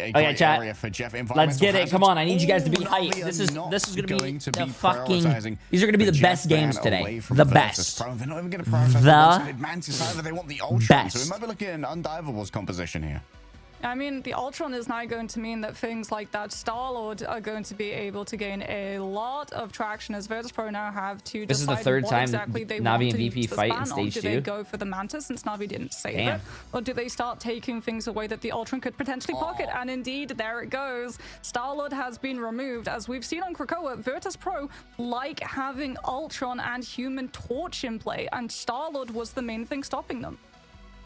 a great area for Jeff. Let's get it. Come on, I need you guys to be hype. This is gonna be the fucking. These are gonna be the best games today. The best. They're not even gonna prioritize the Mantis either. They want the Ultron. So we might be looking at an undivables composition here. I mean, the Ultron is now going to mean that things like that Star-Lord are going to be able to gain a lot of traction as VIRTUS.PRO now have to decide. This is the third time exactly Navi and VP fight in stage 2. Do they go for the Mantis since Navi didn't save it? Or do they start taking things away that the Ultron could potentially pocket? And indeed, there it goes. Star-Lord has been removed. As we've seen on Krakoa, VIRTUS.PRO like having Ultron and Human Torch in play, and Star-Lord was the main thing stopping them.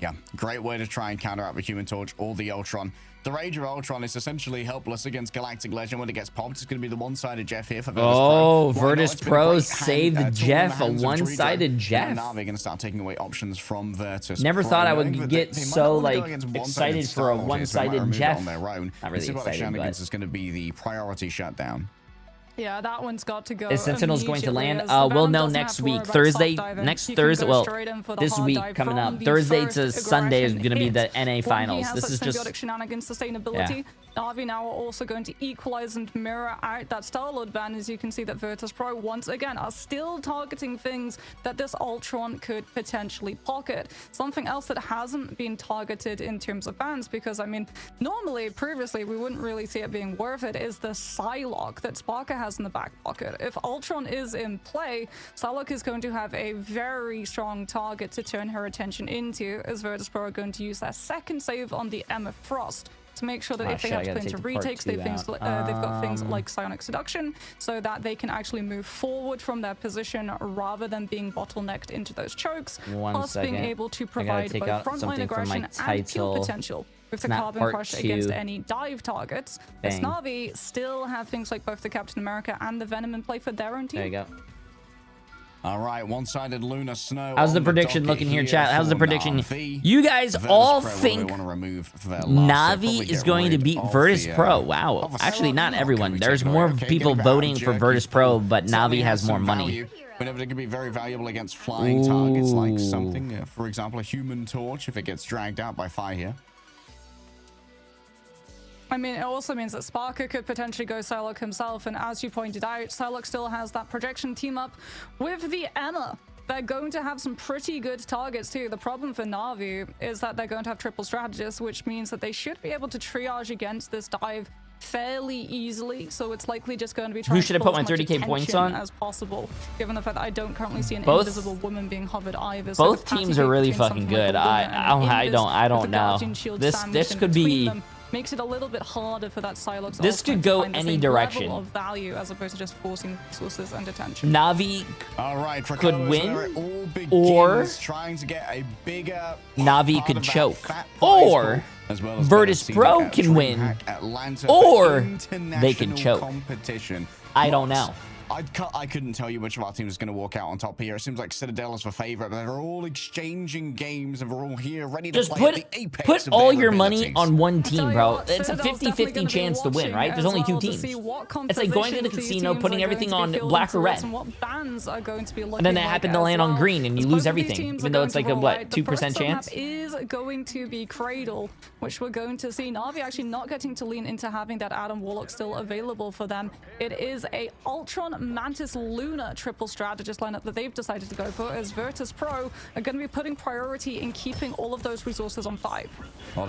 Yeah, great way to try and counteract the Human Torch or the Ultron. The Rage of Ultron is essentially helpless against Galactic Legend when it gets popped. It's going to be the one-sided Jeff here for VIRTUS.PRO. Oh, VIRTUS.PRO saved Jeff, a one-sided Jeff. Now they're going to start taking away options from Virtus. Never thought I would get so like excited for a one-sided Jeff. On their own. Not really excited, but is going to be the priority shutdown. Yeah, that one's got to go. Is Sentinel's going to land? We'll know next week. Thursday, next Thursday. Well, this week coming up. Thursday to Sunday is going to be the NA finals. This is just shenanigans sustainability. Yeah. NAVI now are also going to equalize and mirror out that Star-Lord ban, as you can see that VIRTUS.PRO once again are still targeting things that this Ultron could potentially pocket. Something else that hasn't been targeted in terms of bans, because I mean, normally, previously, we wouldn't really see it being worth it, is the Psylocke that Sparker has in the back pocket. If Ultron is in play, Psylocke is going to have a very strong target to turn her attention into, as VIRTUS.PRO are going to use their second save on the Emma Frost to make sure that if they have to play into retakes, they've got things like Psionic Seduction, so that they can actually move forward from their position rather than being bottlenecked into those chokes, plus being able to provide both frontline aggression and kill potential with the Carbon Crush against any dive targets. As NAVI still have things like both the Captain America and the Venom in play for their own team. There you go. All right, one-sided Lunar Snow. How's the prediction looking here, chat? How's the prediction? You guys all think Navi is going to beat VIRTUS.PRO. Wow. Actually, not everyone. There's more people voting for VIRTUS.PRO, but Navi has more money. Whenever it could be very valuable against flying targets, like something, for example, a Human Torch, if it gets dragged out by fire here. I mean, it also means that Sparker could potentially go Psylocke himself, and as you pointed out, Psylocke still has that projection team up with the Emma. They're going to have some pretty good targets too. The problem for Navi is that they're going to have triple strategists, which means that they should be able to triage against this dive fairly easily, so it's likely just going to be trying Who should I put my 30k points on as possible, given the fact that I don't currently see an invisible woman being hovered either. Both teams are really fucking good. I don't know. This could be makes it a little bit harder for that Psylocke. This could go any direction. Level of value as opposed to just forcing resources and attention. Navi could win, or trying to get a bigger Navi could choke, or VIRTUS.PRO can win, or they can choke. I don't know. I couldn't tell you which of our teams is going to walk out on top here. It seems like Citadel is the favorite, but they're all exchanging games and we're all here ready to just play at the apex put of all their your money abilities. on one team, bro. It's a Citadel's 50-50 chance to win, right? There's only 2 teams. It's like going to the casino, putting everything on black or red. And then it happened to land on green and you lose everything, even though it's like a, what, 2% chance? Is going to be Cradle, which we're going to see Navi actually not getting to lean into having that Adam Warlock still available for them. It is a Ultron Mantis Luna triple strategist lineup that they've decided to go for, as VIRTUS.PRO are going to be putting priority in keeping all of those resources on 5. A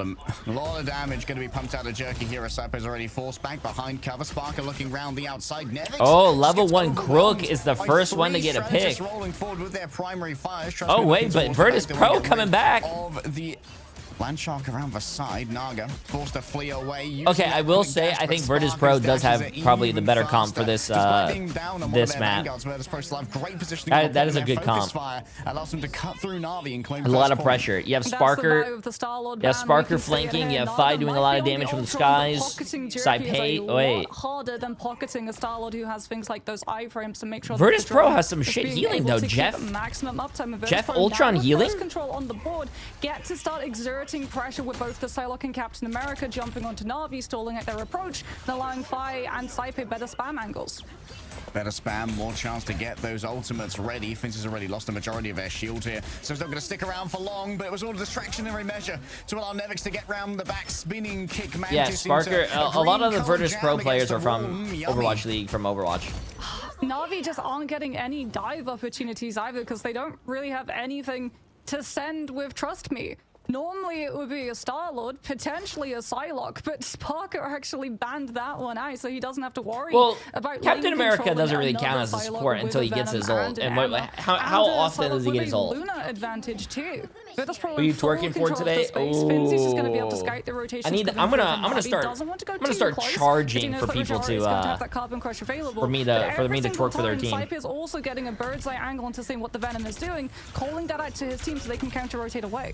lot of damage going to be pumped out of Jerky here. Asapo is already forced back behind cover. Sparker looking round the outside. Nevix level 1 Crook is the first one to get a pick. Oh wait, but VIRTUS.PRO coming back. Landshark around the side. Naga forced to flee away. Okay, I will say I think VIRTUS.PRO does have probably the better comp for this this map. That is a good comp. Allows him to cut through Navi and claim a lot of pressure. You have Sparker flanking. You have Fi doing a lot of damage from the skies. Saipei, wait. Harder than pocketing a Star-Lord who has things like those iframes to make sure. VIRTUS.PRO has some shit healing though. Jeff Ultron healing. Control on the board. Get to start exerting exerting pressure with both the Psylocke and Captain America jumping onto Navi, stalling at their approach, and allowing Fi and Saipe better spam angles. Better spam, more chance to get those ultimates ready. Finns has already lost the majority of their shield here, so he's not going to stick around for long, but it was all a distractionary measure to allow Nevix to get round the back spinning kick. Yeah, Sparker, a lot of the VIRTUS.PRO players are from Overwatch League, from Overwatch. Navi just aren't getting any dive opportunities either because they don't really have anything to send with Trust Me. Normally it would be a Star-Lord, potentially a Psylocke, but Sparker actually banned that one out, so he doesn't have to worry about Captain America doesn't really count as a support until he gets his ult. And how often does he get his ult? Luna advantage too. What are you twerking for today? I'm gonna start charging for people to for me to twerk for their team. Saipe is also getting a bird's eye angle into seeing what the Venom is doing, calling that out to his team so they can counter rotate away.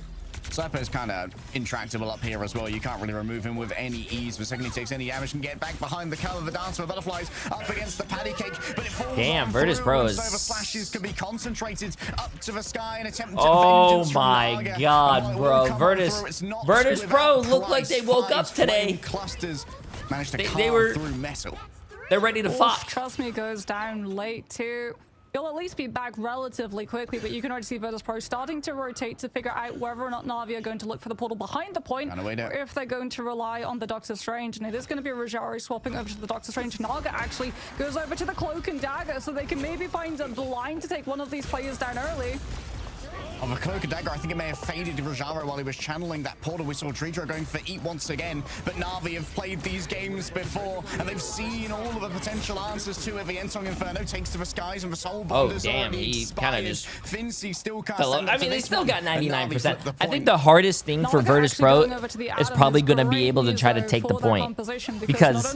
Saipe is kind of intractable up here as well. You can't really remove him with any ease. The second he takes any damage, can get back behind the cover of the dancer of butterflies up against the patty cake, but it falls. Damn, VIRTUS.PRO is. Flashes could be concentrated up to the sky and attempt to oh my god, bro! VIRTUS.PRO looked like they woke up today. Clusters managed to carve through metal. They're ready to fuck. Trust Me goes down late too. He'll at least be back relatively quickly, but you can already see VIRTUS.PRO starting to rotate to figure out whether or not Navi are going to look for the portal behind the point, or if they're going to rely on the Doctor Strange. And it is going to be Rajari swapping over to the Doctor Strange. Naga actually goes over to the Cloak and Dagger, so they can maybe find a blind to take one of these players down early. Of a Cloak and Dagger, I think it may have faded to Rajaro while he was channeling that portal. We saw Tridro going for Eat once again, but Navi have played these games before, and they've seen all of the potential answers to it. The Ensong Inferno takes to the skies, and the Soul Bond is already expired. Fincy still can't send I mean, they still got 99%. I think the hardest thing for VIRTUS.PRO is probably going to be able to try to take the point, because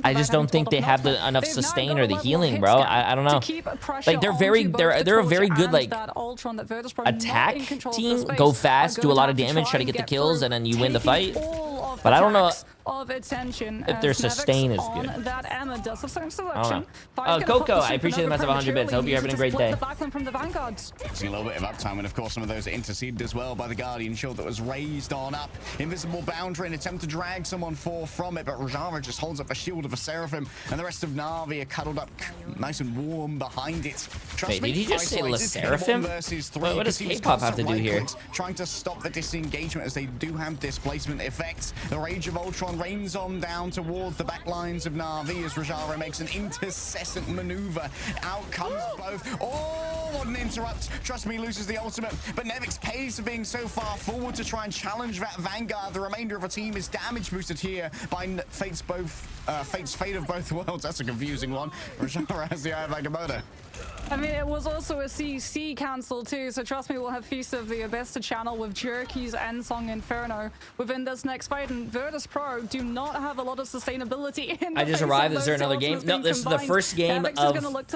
I just don't think they have enough sustain or the healing, bro. I don't know. Like, they're a very good, like, attack team, go fast, do a lot of damage, try to get the kills, and then you win the fight. But I don't know if their sustain is good. Coco, I appreciate the message of 100 bits. I hope you're having a great day. See a little bit of uptime, and of course some of those are interceded as well by the Guardian Shield that was raised on up. Invisible boundary, an attempt to drag someone from it, but Rajara just holds up a shield of a Seraphim, and the rest of Navi are cuddled up nice and warm behind it. Wait, did he just say La Seraphim? What does K-pop have to do here? Trying to stop the disengagement as they do have displacement effects. The Rage of Ultron rains on down towards the back lines of Navi as Rajara makes an intercessant maneuver. Out comes both. Oh, what an interrupt. Trust Me loses the ultimate, but Nevix pays for being so far forward to try and challenge that Vanguard. The remainder of the team is damage boosted here by Fate's Fate of Both Worlds. That's a confusing one. Rajara has the Eye of Agamotto. I mean, it was also a CC cancel too, so Trust Me will have Feast of the Abyss to channel with Jerky's Ensong Inferno within this next fight, and VIRTUS.PRO do not have a lot of sustainability in the I just arrived. Is there another game? No, this is the first game of the EMEA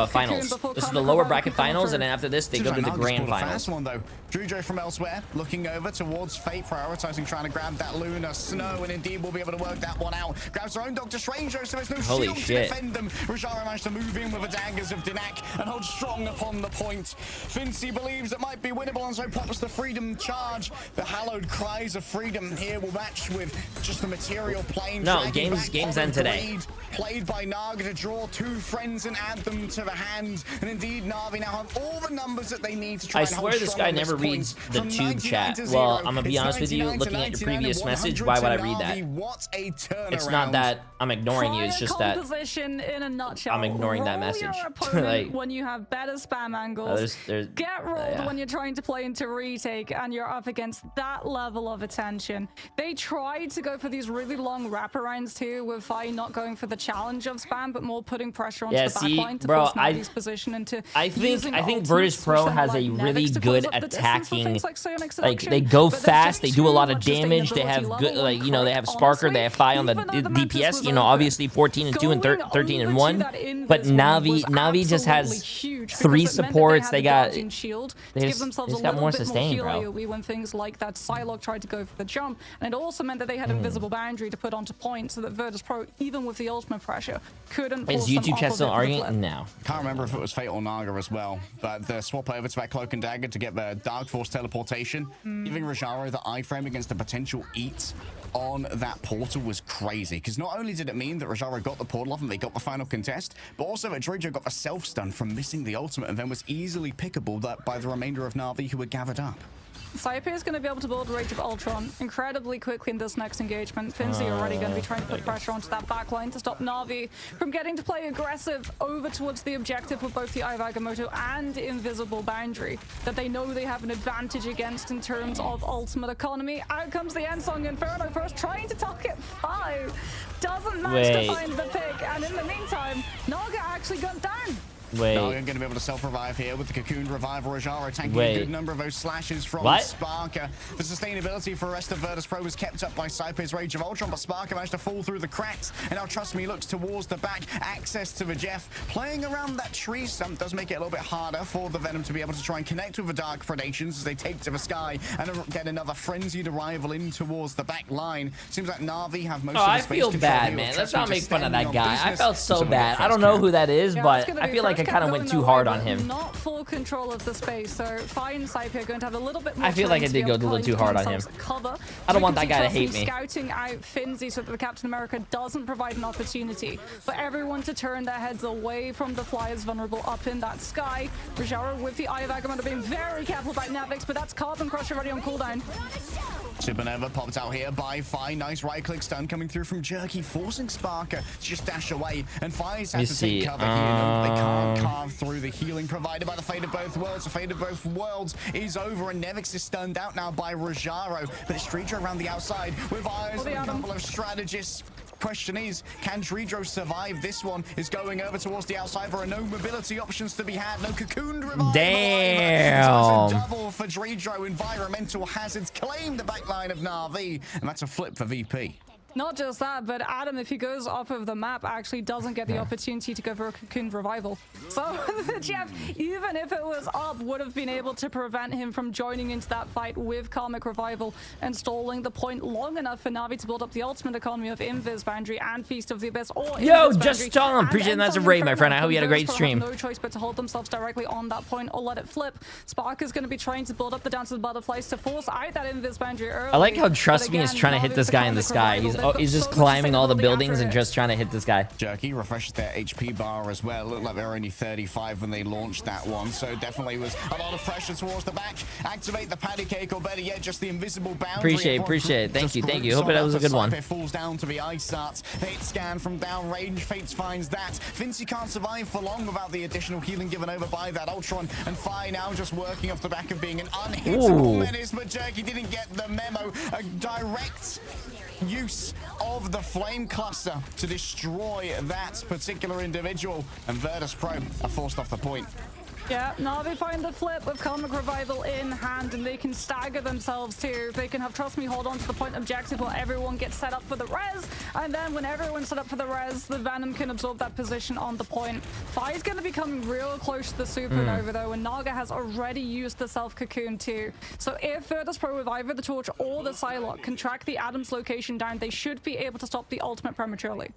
finals. This is the lower bracket finals, and then after this, they go to the grand finals. First one though, Drudro from elsewhere, looking over towards Fate, prioritizing trying to grab that Luna Snow, and indeed will be able to work that one out. Grabs her own Doctor Strange, so there's no shield to defend them. Rajara managed to move in with the daggers of Dinak and hold strong upon the point. Fincy believes it might be winnable, and so pops the freedom charge. The hallowed cries of freedom here will match with just the material plane. No, games end today. Played by Naga to draw two friends and add them to the hand. And indeed, Navi now have all the numbers that they need to try and hold. I swear this guy never reads the tube chat. Well, I'm gonna be honest with you, looking at your previous message, why would I read that? What a turnaround. It's not that I'm ignoring you, it's just that in a nutshell, I'm ignoring that message. Like, when you have better spam angles, get rolled when you're trying to play into retake and you're up against that level of attention. They tried to go for these really long wraparounds too, with Fi not going for the challenge of spam, but more putting pressure onto the backline to force Navi's position into. I think VIRTUS.PRO has a really good attacking. Like, they go fast, they do a lot of damage. They have good, like, you know, they have Sparker, they have Fi on the DPS. You know, obviously 14-2 and 13-1. But Navi just has huge. 3 supports. They got shield they to just, give themselves a got little more bit sustain, more heal bro. AoE when things like that Psylocke tried to go for the jump, and it also meant that they had invisible boundary to put onto point, so that VIRTUS.PRO, even with the ultimate pressure, couldn't force Is them YouTube off chat of still it for the flip. arguing? No. Can't remember if it was Fate or Naga as well, but the swap over to that Cloak and Dagger to get the Dark Force teleportation, giving Rajaro the iframe against the potential eat on that portal was crazy, because not only did it mean that Rajaro got the portal off and they got the final contest, but also that Dredger got the self-stun from missing the ultimate and then was easily pickable by the remainder of NAVI who were gathered up. Saipe is going to be able to build Rage of Ultron incredibly quickly in this next engagement. Finzi already going to be trying to put pressure onto that backline to stop Navi from getting to play aggressive over towards the objective with both the Eye of Agamotto and Invisible Boundary that they know they have an advantage against in terms of ultimate economy. Out comes the Endsong Inferno first, trying to target 5. Doesn't manage to find the pick, and in the meantime, Naga actually got down. Naga going to be able to self-revive here with the Cocoon Revival. Rajaro tanking a good number of those slashes from Sparker. The sustainability for the rest of VIRTUS.PRO was kept up by Saipe's Rage of Ultron, but Sparker managed to fall through the cracks. And now Trust Me looks towards the back. Access to the Jeff. Playing around that tree stump does make it a little bit harder for the Venom to be able to try and connect with the Dark Predations as they take to the sky and get another frenzied arrival in towards the back line. Seems like Navi have most of the space I feel bad, man. Let's not make fun of that guy. I felt so bad. I don't know who that is, but I feel like I kind of went too hard on him. Not full control of the space, so fine Saipe are going to have a little bit more. I feel like I did go a little too hard on him. I don't want that guy to hate me. Scouting out Finzi so that the Captain America doesn't provide an opportunity for everyone to turn their heads away from the Flyers vulnerable up in that sky. Rajaro with the Eye of Agamotto being very careful about Navix, but that's Carbon Crush already on cooldown. Supernova popped out here by Fi. Nice right-click stun coming through from Jerky, forcing Sparker to just dash away. And Fi's had to take cover here. No, they can't carve through the healing provided by the Fate of Both Worlds. The Fate of Both Worlds is over, and Nevix is stunned out now by Rajaro. But it's Dredro around the outside with eyes and a couple of strategists. Question is, can Dredro survive this one? Is going over towards the outside. There are no mobility options to be had. No cocooned revival. Damn. So double for Dredro. Environmental hazards claim the backline of Navi, and that's a flip for VP. Not just that, but Adam, if he goes off of the map, actually doesn't get the opportunity to go for a Cocoon Revival. So the Jeff, even if it was up, would have been able to prevent him from joining into that fight with Karmic Revival and stalling the point long enough for Navi to build up the ultimate economy of Invis Boundary and Feast of the Abyss. Or yo, Just Tom, appreciate that's a raid, my friend. I hope you had a great stream. No choice but to hold themselves directly on that point or let it flip. Spark is going to be trying to build up the Dance of the Butterflies to force out that Invis Boundary early. I like how Trust Me is trying to hit this guy in the sky. He's just climbing all the buildings and just trying to hit this guy. Jerky refreshes their HP bar as well. Looked like they were only 35 when they launched that one, so definitely was a lot of pressure towards the back. Activate the patty cake, or better yet, just the invisible boundary. Appreciate it. Thank you. Hope that was a good one. Falls down to the ice starts. Fate scan from downrange. Fates finds that. Finzi can't survive for long without the additional healing given over by that Ultron. And Fi now just working off the back of being an unhittable menace, but Jerky didn't get the memo. A direct use of the flame cluster to destroy that particular individual, and VIRTUS.PRO are forced off the point. Yeah, Navi find the flip with Karmic Revival in hand, and they can stagger themselves too. They can have Trust Me hold on to the point objective while everyone gets set up for the res, and then when everyone's set up for the res, the Venom can absorb that position on the point. Fi's going to be coming real close to the Supernova though, and Naga has already used the self-cocoon too. So if VIRTUS.PRO with either the Torch or the Psylocke can track the Adam's location down, they should be able to stop the ultimate prematurely.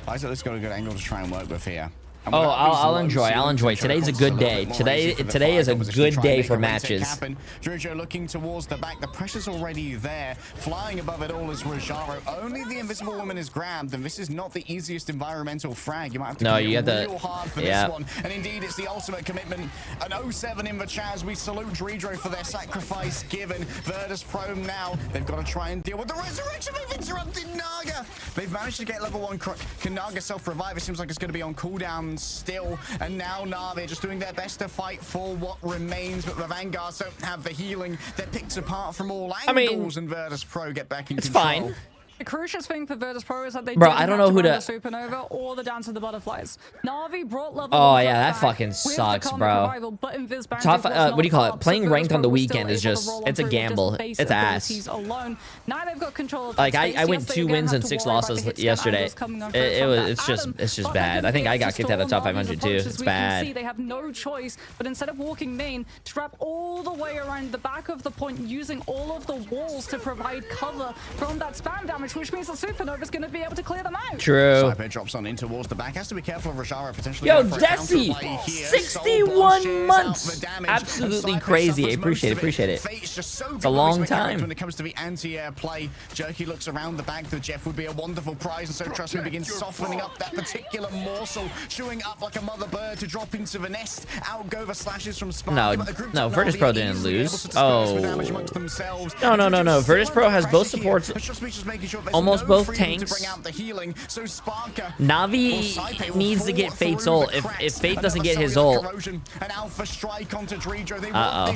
I said, let's got a good angle to try and work with here. Oh, I'll enjoy. Today's a good day. Today is a good day for matches. Dredro looking towards the back. The pressure's already there. Flying above it all is Rajaro. Only the Invisible Woman is grabbed, and this is not the easiest environmental frag. You might have to go real hard for this one. And indeed, it's the ultimate commitment. An 07 in the chat as we salute Dredro for their sacrifice given. VIRTUS.PRO now. They've got to try and deal with the resurrection. They've interrupted Naga. They've managed to get level 1. Can Naga self-revive? It seems like it's going to be on cooldown still, and now Navi just doing their best to fight for what remains, but the Vanguards don't have the healing. They're picked apart from all angles, and VIRTUS.PRO get back in control. Fine. The crucial thing for VIRTUS.PRO is that they Bro, I don't know who to... the Supernova or the Dance of the Butterflies. NAVI brought level Oh yeah, that fucking sucks, bro. Top, what do you call it? Playing ranked on the weekend is just, it's a gamble. It's ass. Now they've got control of like I went 2 wins and 6 losses yesterday. It's just bad. I think I got kicked out of top 500 too. It's bad. They have no choice, but instead of walking main, to wrap all the way around the back of the point, using all of the walls to provide cover from that spam damage, which means the Supernova is going to be able to clear them out. True. Cypher drops on in towards the back. Has to be careful of Rajara potentially. Yo, Desi, 61 months. Absolutely crazy. I appreciate it. It's a long time. When it comes to the anti-air play, Jerky looks around the back. The Jeff would be a wonderful prize, and so trust me, begins softening up that particular morsel, chewing up like a mother bird to drop into the nest. Out go the slashes from Sparky. No, VIRTUS.PRO didn't lose. Oh. No. VIRTUS.PRO has both supports, almost both tanks. NAVI needs to get Fate's ult. If Fate doesn't get his ult,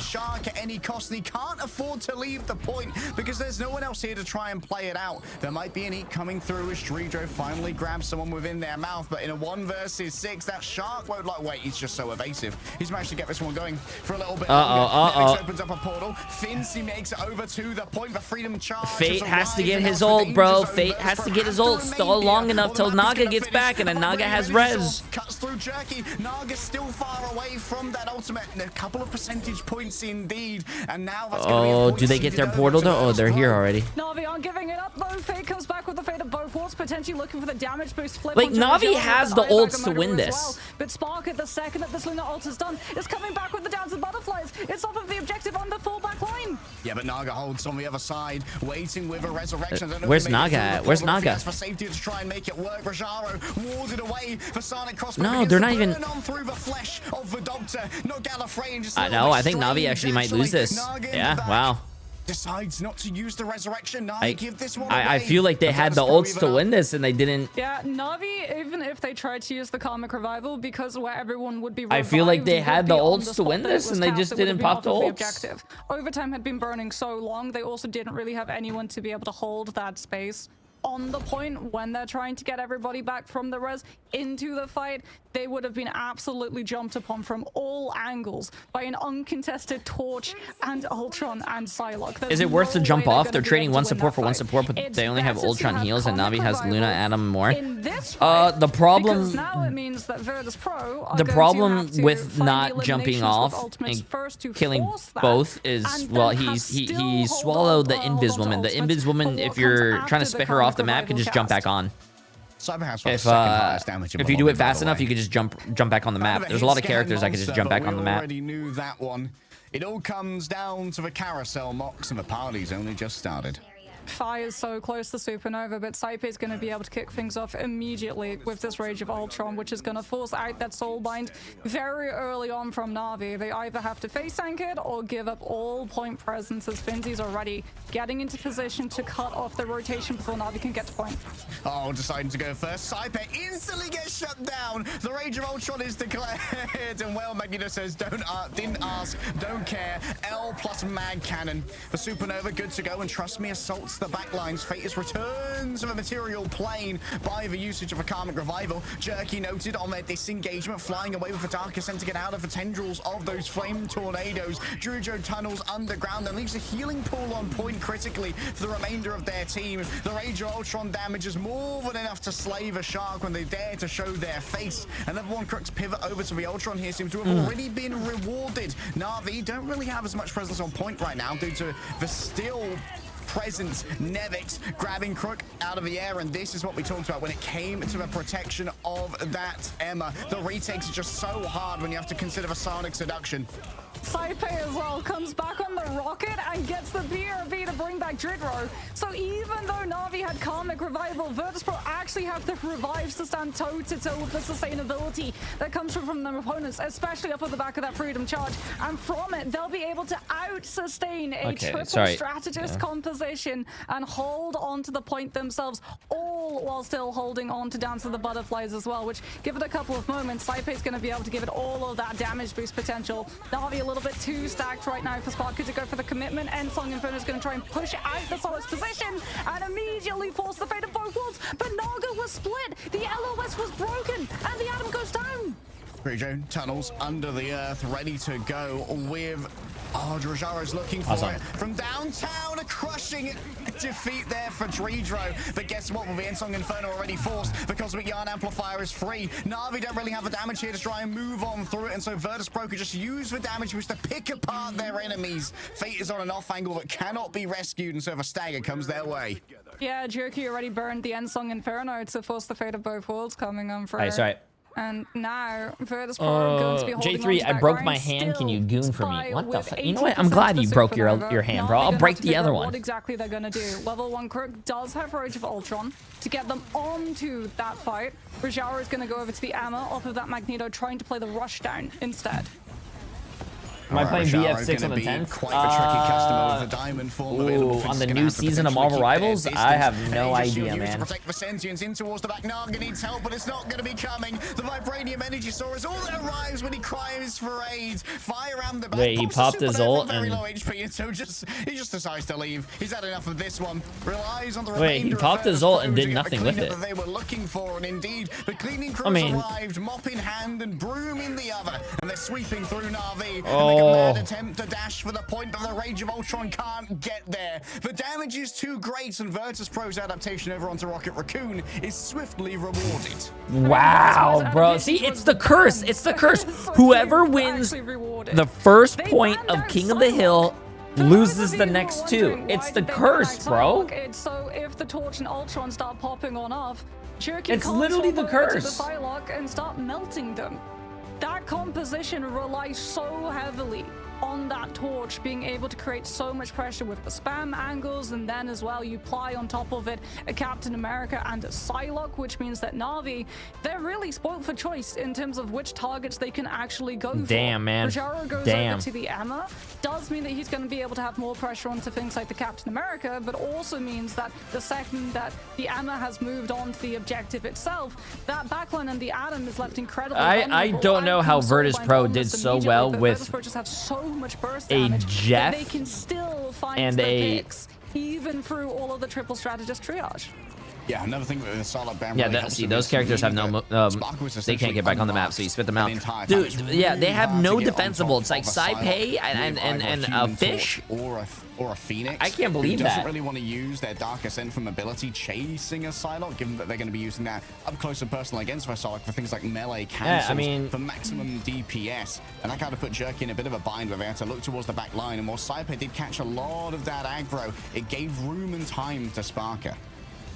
Shark at any cost, and he can't afford to leave the point because there's no one else here to try and play it out. There might be an eat coming through as Dredro finally grabs someone within their mouth, but in a 1 versus 6, that Shark won't like wait. He's just so evasive. He's managed to get this one going for a little bit. Opens up a portal. Fincy makes it over to the point. The freedom charge. Fate has to get his ult, bro. Fate has to get his ult. Stall long enough till Naga gets back, and then Naga has res. Cuts through Jerky. Naga's still far away from that ultimate. A couple of percentage points indeed, and now that's gonna be do they get their portal though? Oh, they're here already. NAVI aren't giving it up though. Fate comes back with the fate of both wards, potentially looking for the damage boost. Flip like NAVI has the ults to win this. Well. But Spark, at the second that this Luna ult is done, is coming back with the Dance of Butterflies. It's off of the objective on the full back line. Yeah, but Naga holds on the other side, waiting with a resurrection. Where's Naga at? Where's Naga? For safety to try and make it work. Rajaro warded away for Sonic Cross. No, they're not even on through the flesh of the Doctor. Not Gallifrey. I know. I think NAVI actually might lose this. Yeah. Wow. Decides not to use the resurrection. Navi give this one I feel like they had the ults to win this and they didn't. Yeah, Navi, even if they tried to use the karmic revival, because where everyone would be revived, I feel like they had the ults to win this and they just didn't pop the ults. Overtime had been burning so long, they also didn't really have anyone to be able to hold that space on the point when they're trying to get everybody back from the res into the fight. They would have been absolutely jumped upon from all angles by an uncontested Torch and Ultron and Psylocke. Is it worth to jump off? They're trading one support for one support, but they only have Ultron heals and NAVI has Luna, Adam, more. The problem now it means that VIRTUS.PRO are the problem with not jumping off and killing both is, well, he swallowed the Inviswoman. The Inviswoman, if you're trying to spit her off the map, can just jump back on. If you do it fast enough, you can just jump back on the map. There's a lot of characters that can just jump back on the map. Already knew that one. It all comes down to the carousel mocks, and the party's only just started. Fire is so close to Supernova, but Saipe is going to be able to kick things off immediately with this Rage of Ultron, which is going to force out that Soulbind very early on from Navi. They either have to face tank it or give up all point presence, as Finzy's already getting into position to cut off the rotation before Navi can get to point. Oh, deciding to go first. Saipe instantly gets shut down. The Rage of Ultron is declared, and well, Magneto says, didn't ask, don't care. L plus mag cannon. The Supernova good to go, and trust me, assaults the backlines. Fatus returns of a material plane by the usage of a karmic revival. Jerky noted on their disengagement, flying away with the Dark Ascent to get out of the tendrils of those flame tornadoes. Dredro tunnels underground and leaves a healing pool on point critically for the remainder of their team. The Rage of Ultron damage is more than enough to slay the Shark when they dare to show their face. Another one crooks pivot over to the Ultron here seems to have already been rewarded. Navi don't really have as much presence on point right now due to the still presence. Nevix grabbing Crook out of the air, and this is what we talked about when it came to the protection of that Emma. The retakes are just so hard when you have to consider the Sonic seduction. Saipe as well comes back on the rocket and gets the BRB to bring back Dredro. So even though Navi had Karmic Revival, VIRTUS.PRO actually have the revives to stand toe-to-toe with the sustainability that comes from their opponents, especially up at the back of that Freedom Charge. And from it, they'll be able to out-sustain a triple strategist composition and hold on to the point themselves, all while still holding on to Dance of the Butterflies as well, which, give it a couple of moments, Saipe's going to be able to give it all of that damage boost potential. Navi a little bit too stacked right now for Sparky to go for the commitment. Ensong Inferno is going to try and push push out the Solace position and immediately force the fate of both worlds. But Naga was split, the LOS was broken, and the Atom goes down. Grijo, tunnels under the earth, ready to go with... Oh, Drajaro's looking for it from downtown. A crushing defeat there for Dredro. But guess what? With the Ensong Inferno already forced, the Cosmic Yarn Amplifier is free. Navi don't really have the damage here to try and move on through it, and so VIRTUS.PRO could just use the damage boost to pick apart their enemies. Fate is on an off angle that cannot be rescued, and so the stagger comes their way. Yeah, Jerky already burned the Ensong Inferno to force the fate of both worlds coming on for. Hey, sorry. And now VIRTUS.PRO are going to be holding J3, I broke my hand. Can you goon for me? What the fuck? You know what? I'm glad you broke your hand, bro. I'll break the other one. What exactly they're going to do. Level 1 Crook does have Rage of Ultron to get them onto that fight. Rajara is going to go over to the Ammo off of that Magneto, trying to play the rushdown instead. Am I playing VF6 on the 10th? Quite the tricky customer with the diamond form available on the new season of Marvel Rivals? I have no idea, man. To protect the sentience in towards the back. Naga needs help, but it's not going to be coming. The Vibranium Energy Saw is all that arrives when he cries for aid. Fire around the back. Wait, he popped his ult very and... low HP, and so he just decides to leave. He's had enough of this one. Relies on the Wait, he popped his ult and did nothing with it. That they were looking for, and indeed, the cleaning crews arrived, mop in hand and broom in the other, and they're sweeping through Navi. And make a mad attempt to dash for the point, but the Rage of Ultron can't get there. The damage is too great, and VIRTUS.PRO's adaptation over onto Rocket Raccoon is swiftly rewarded. Wow, bro. See, it's the curse. It's the curse. Whoever wins the first point of King of the Hill loses the next two. It's the curse, bro. So if the Torch and Ultron start popping on off, it's literally the curse. The Psylocke and start melting them. That composition relies so heavily on that Torch being able to create so much pressure with the spam angles, and then as well you apply on top of it a Captain America and a Psylocke, which means that Navi, they're really spoiled for choice in terms of which targets they can actually go for. Damn, man. Rajaro goes over to the Emma. Does mean that he's going to be able to have more pressure onto things like the Captain America, but also means that the second that the Emma has moved on to the objective itself, that backline and the Atom is left incredibly vulnerable. I don't know how VIRTUS.PRO did so well with VIRTUS.PRO just have so much burst a damage Jeff that they can still find and the a picks even through all of the triple strategist triage. Yeah, another thing with the solid bam. Yeah, really see, those characters have no... they can't get back on the map, so you spit them out. Dude, yeah, they have no defensible. It's like Sai-Pei and Fish. Or a Phoenix. I can't believe that. Doesn't really want to use their Dark Ascent from ability chasing a Psylocke, given that they're going to be using that up close and personal against Psylocke for things like melee cancels, for maximum DPS. And that kind of put Jerky in a bit of a bind where they had to look towards the back line. And while Sai-Pei did catch a lot of that aggro, it gave room and time to Sparker.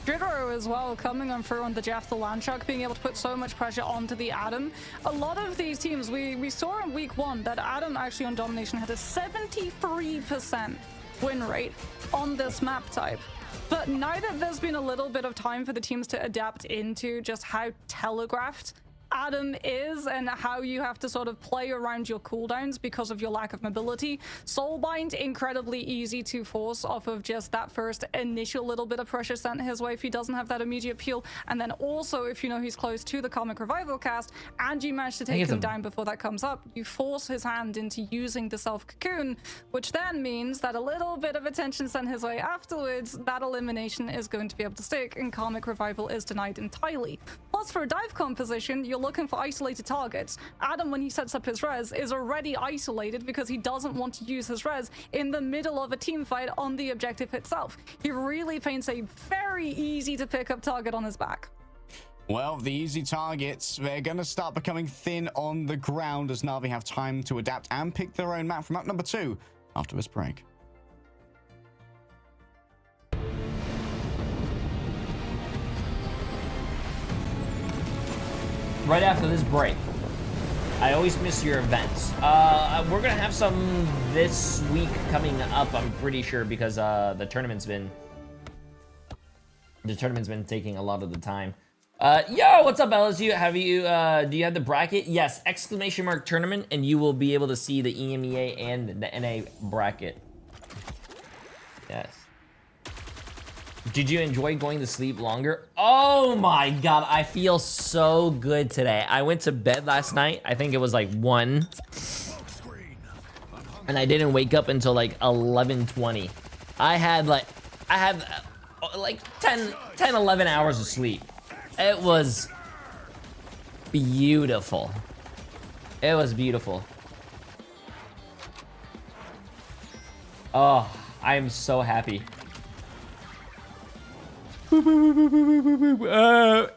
Dridro as well, coming on through on the Jeff the Landshark, being able to put so much pressure onto the Atom. A lot of these teams, we saw in week 1 that Atom actually on Domination had a 73% win rate on this map type. But now that there's been a little bit of time for the teams to adapt into just how telegraphed Atom is and how you have to sort of play around your cooldowns because of your lack of mobility. Soulbind, incredibly easy to force off of just that first initial little bit of pressure sent his way if he doesn't have that immediate peel. And then also, if you know he's close to the Comic Revival cast and you manage to take him down before that comes up, you force his hand into using the self-cocoon, which then means that a little bit of attention sent his way afterwards, that elimination is going to be able to stick, and Comic Revival is denied entirely. Plus, for a dive composition, you're looking for isolated targets. Adam, when he sets up his res, is already isolated because he doesn't want to use his res in the middle of a team fight on the objective itself. He really paints a very easy to pick up target on his back. Well, the easy targets, they're going to start becoming thin on the ground as Navi have time to adapt and pick their own map from map number 2 after this break. Right after this break. I always miss your events. We're gonna have some this week coming up, I'm pretty sure, because the tournament's been taking a lot of the time. Yo, what's up, LSU? Have you do you have the bracket? Yes, exclamation mark tournament, and you will be able to see the EMEA and the NA bracket. Yes. Did you enjoy going to sleep longer? Oh my god, I feel so good today. I went to bed last night, I think it was like 1. And I didn't wake up until like 11:20. I had like 10, 11 hours of sleep. It was beautiful. It was beautiful. Oh, I am so happy.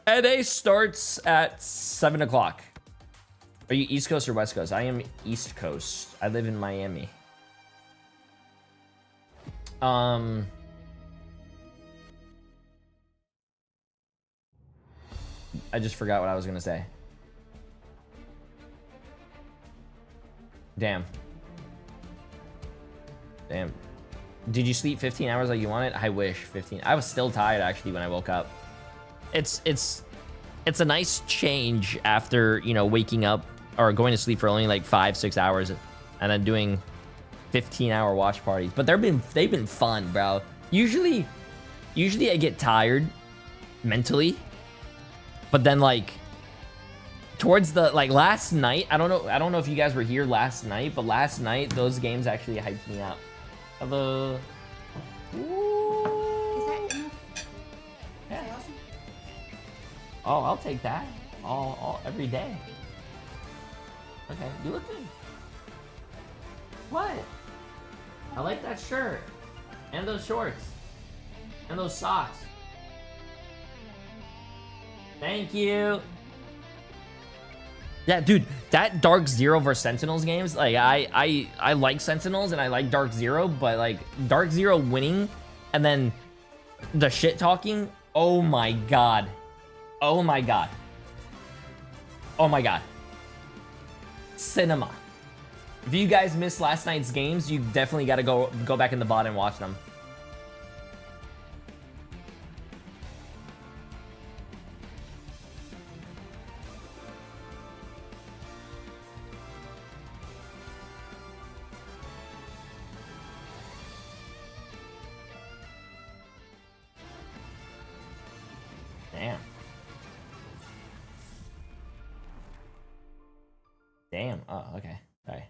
NA starts at 7 o'clock. Are you East Coast or West Coast? I am East Coast. I live in Miami. I just forgot what I was gonna say. Damn. Did you sleep 15 hours like you wanted? I wish 15. I was still tired actually when I woke up. It's a nice change after, you know, waking up or going to sleep for only like 5-6 hours and then doing 15-hour watch parties. But they've been fun, bro. Usually I get tired mentally, but then like towards the last night, I don't know if you guys were here last night, but last night those games actually hyped me up. Hello. Ooh. Is that enough? Yeah. Is that awesome? Oh, I'll take that all every day. Okay, you look good. What? I like that shirt and those shorts and those socks. Thank you. Yeah, dude, that Dark Zero versus Sentinels games, like I like Sentinels and I like Dark Zero, but like Dark Zero winning and then the shit talking, oh my god. Oh my god. Oh my god. Cinema. If you guys missed last night's games, you definitely got to go back in the bot and watch them. Damn. Oh, okay. Sorry.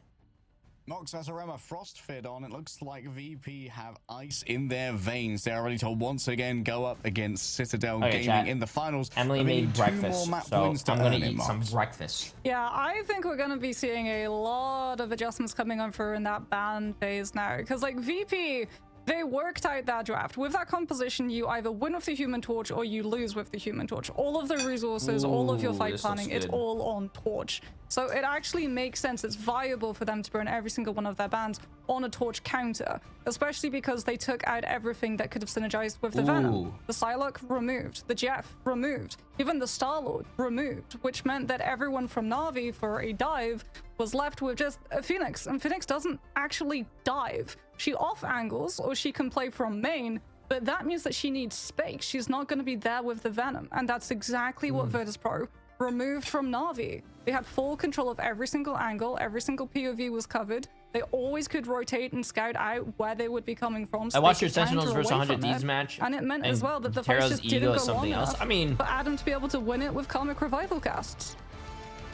Mox has a Rema Frost Fid on. It looks like VP have ice in their veins. They're ready to once again go up against Citadel Gaming chat. in the finals. Emily made breakfast, so I'm going to eat some breakfast. Yeah, I think we're going to be seeing a lot of adjustments coming on through in that ban phase now. Because, like, VP, they worked out that draft. With that composition, you either win with the Human Torch or you lose with the Human Torch. All of the resources, all of your fight planning, it's all on Torch. So it actually makes sense. It's viable for them to burn every single one of their bans on a Torch counter, especially because they took out everything that could have synergized with the Venom. The Psylocke removed, the Jeff removed, even the Star-Lord removed, which meant that everyone from Na'Vi for a dive was left with just a Phoenix, and Phoenix doesn't actually dive. She off angles or she can play from main, but that means that she needs space. She's not going to be there with the Venom, and that's exactly what VIRTUS.PRO removed from Na'Vi. They had full control of every single angle, every single POV was covered. They always could rotate and scout out where they would be coming from. So I watched your Sentinels versus 100 Thieves match, and it meant as well that the fight just didn't go long enough I mean, for Adam to be able to win it with Karmic Revival casts.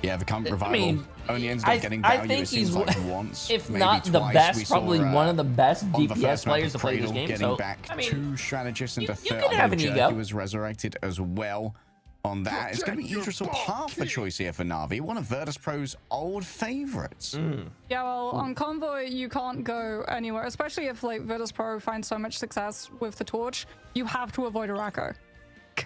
Yeah, the Karmic Revival only ends up getting value, I think it seems like once, if maybe not the twice. best, probably one of the best DPS players to play this game. Getting So, back I mean, two strategists and a third. can have an ego. He was resurrected as well on that. It's going to be Idris or Path for choice here for Na'Vi, one of VIRTUS.PRO's old favorites. Yeah, well, on Convoy, you can't go anywhere, especially if like VIRTUS.PRO finds so much success with the Torch. You have to avoid Araco.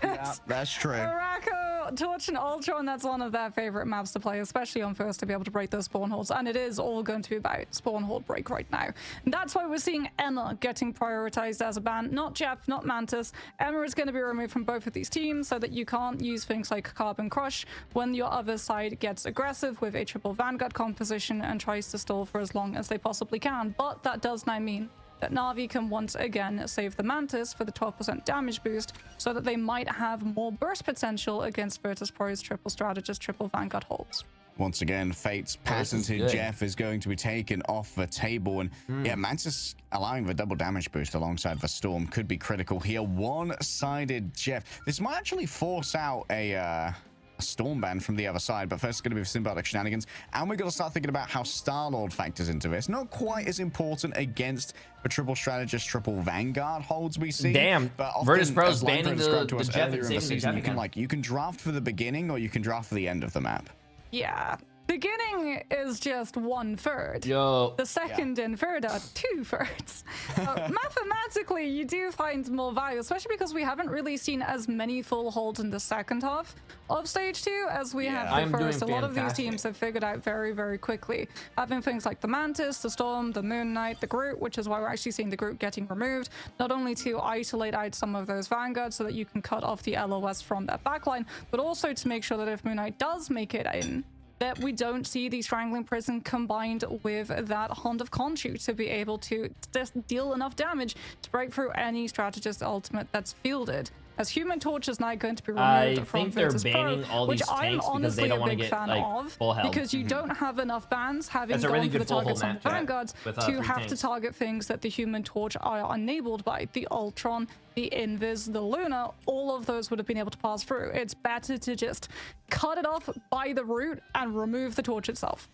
Yeah, that's true. Araco, Torch, and Ultron, that's one of their favorite maps to play, especially on first, to be able to break those spawn holes. And it is all going to be about spawn hole break right now. And that's why we're seeing Emma getting prioritized as a ban. Not Jeff, not Mantis. Emma is going to be removed from both of these teams so that you can't use things like Carbon Crush when your other side gets aggressive with a triple Vanguard composition and tries to stall for as long as they possibly can. But that does now mean that Na'Vi can once again save the Mantis for the 12% damage boost so that they might have more burst potential against VIRTUS.PRO's triple strategist, triple Vanguard holds. Once again, Fate's patented Jeff is going to be taken off the table. And yeah, Mantis allowing the double damage boost alongside the Storm could be critical here. One-sided Jeff. This might actually force out a storm ban from the other side, but first it's going to be symbiotic shenanigans, and we're going to start thinking about how Star-Lord factors into this. Not quite as important against the triple strategist, triple Vanguard holds we see. Damn, but VIRTUS.PRO's banning the Jeff earlier in the season, you can draft for the beginning or you can draft for the end of the map. Yeah. Beginning is just 1/3. Yo. The second and third are 2/3. Mathematically, you do find more value, especially because we haven't really seen as many full holds in the second half of stage 2 as we have the first. A lot of these teams have figured out very, very quickly. Having things like the Mantis, the Storm, the Moon Knight, the Groot, which is why we're actually seeing the Groot getting removed, not only to isolate out some of those Vanguards so that you can cut off the LOS from that backline, but also to make sure that if Moon Knight does make it in, that we don't see the Strangling Prison combined with that Hand of Khonshu to be able to just deal enough damage to break through any strategist ultimate that's fielded. As Human Torch is now going to be removed from VIRTUS.PRO, which I'm honestly a big fan of, because you don't have enough bans having gone for the targets on the Vanguards to have to target things that the Human Torch are enabled by. The Ultron, the Invis, the Luna, all of those would have been able to pass through. It's better to just cut it off by the root and remove the torch itself.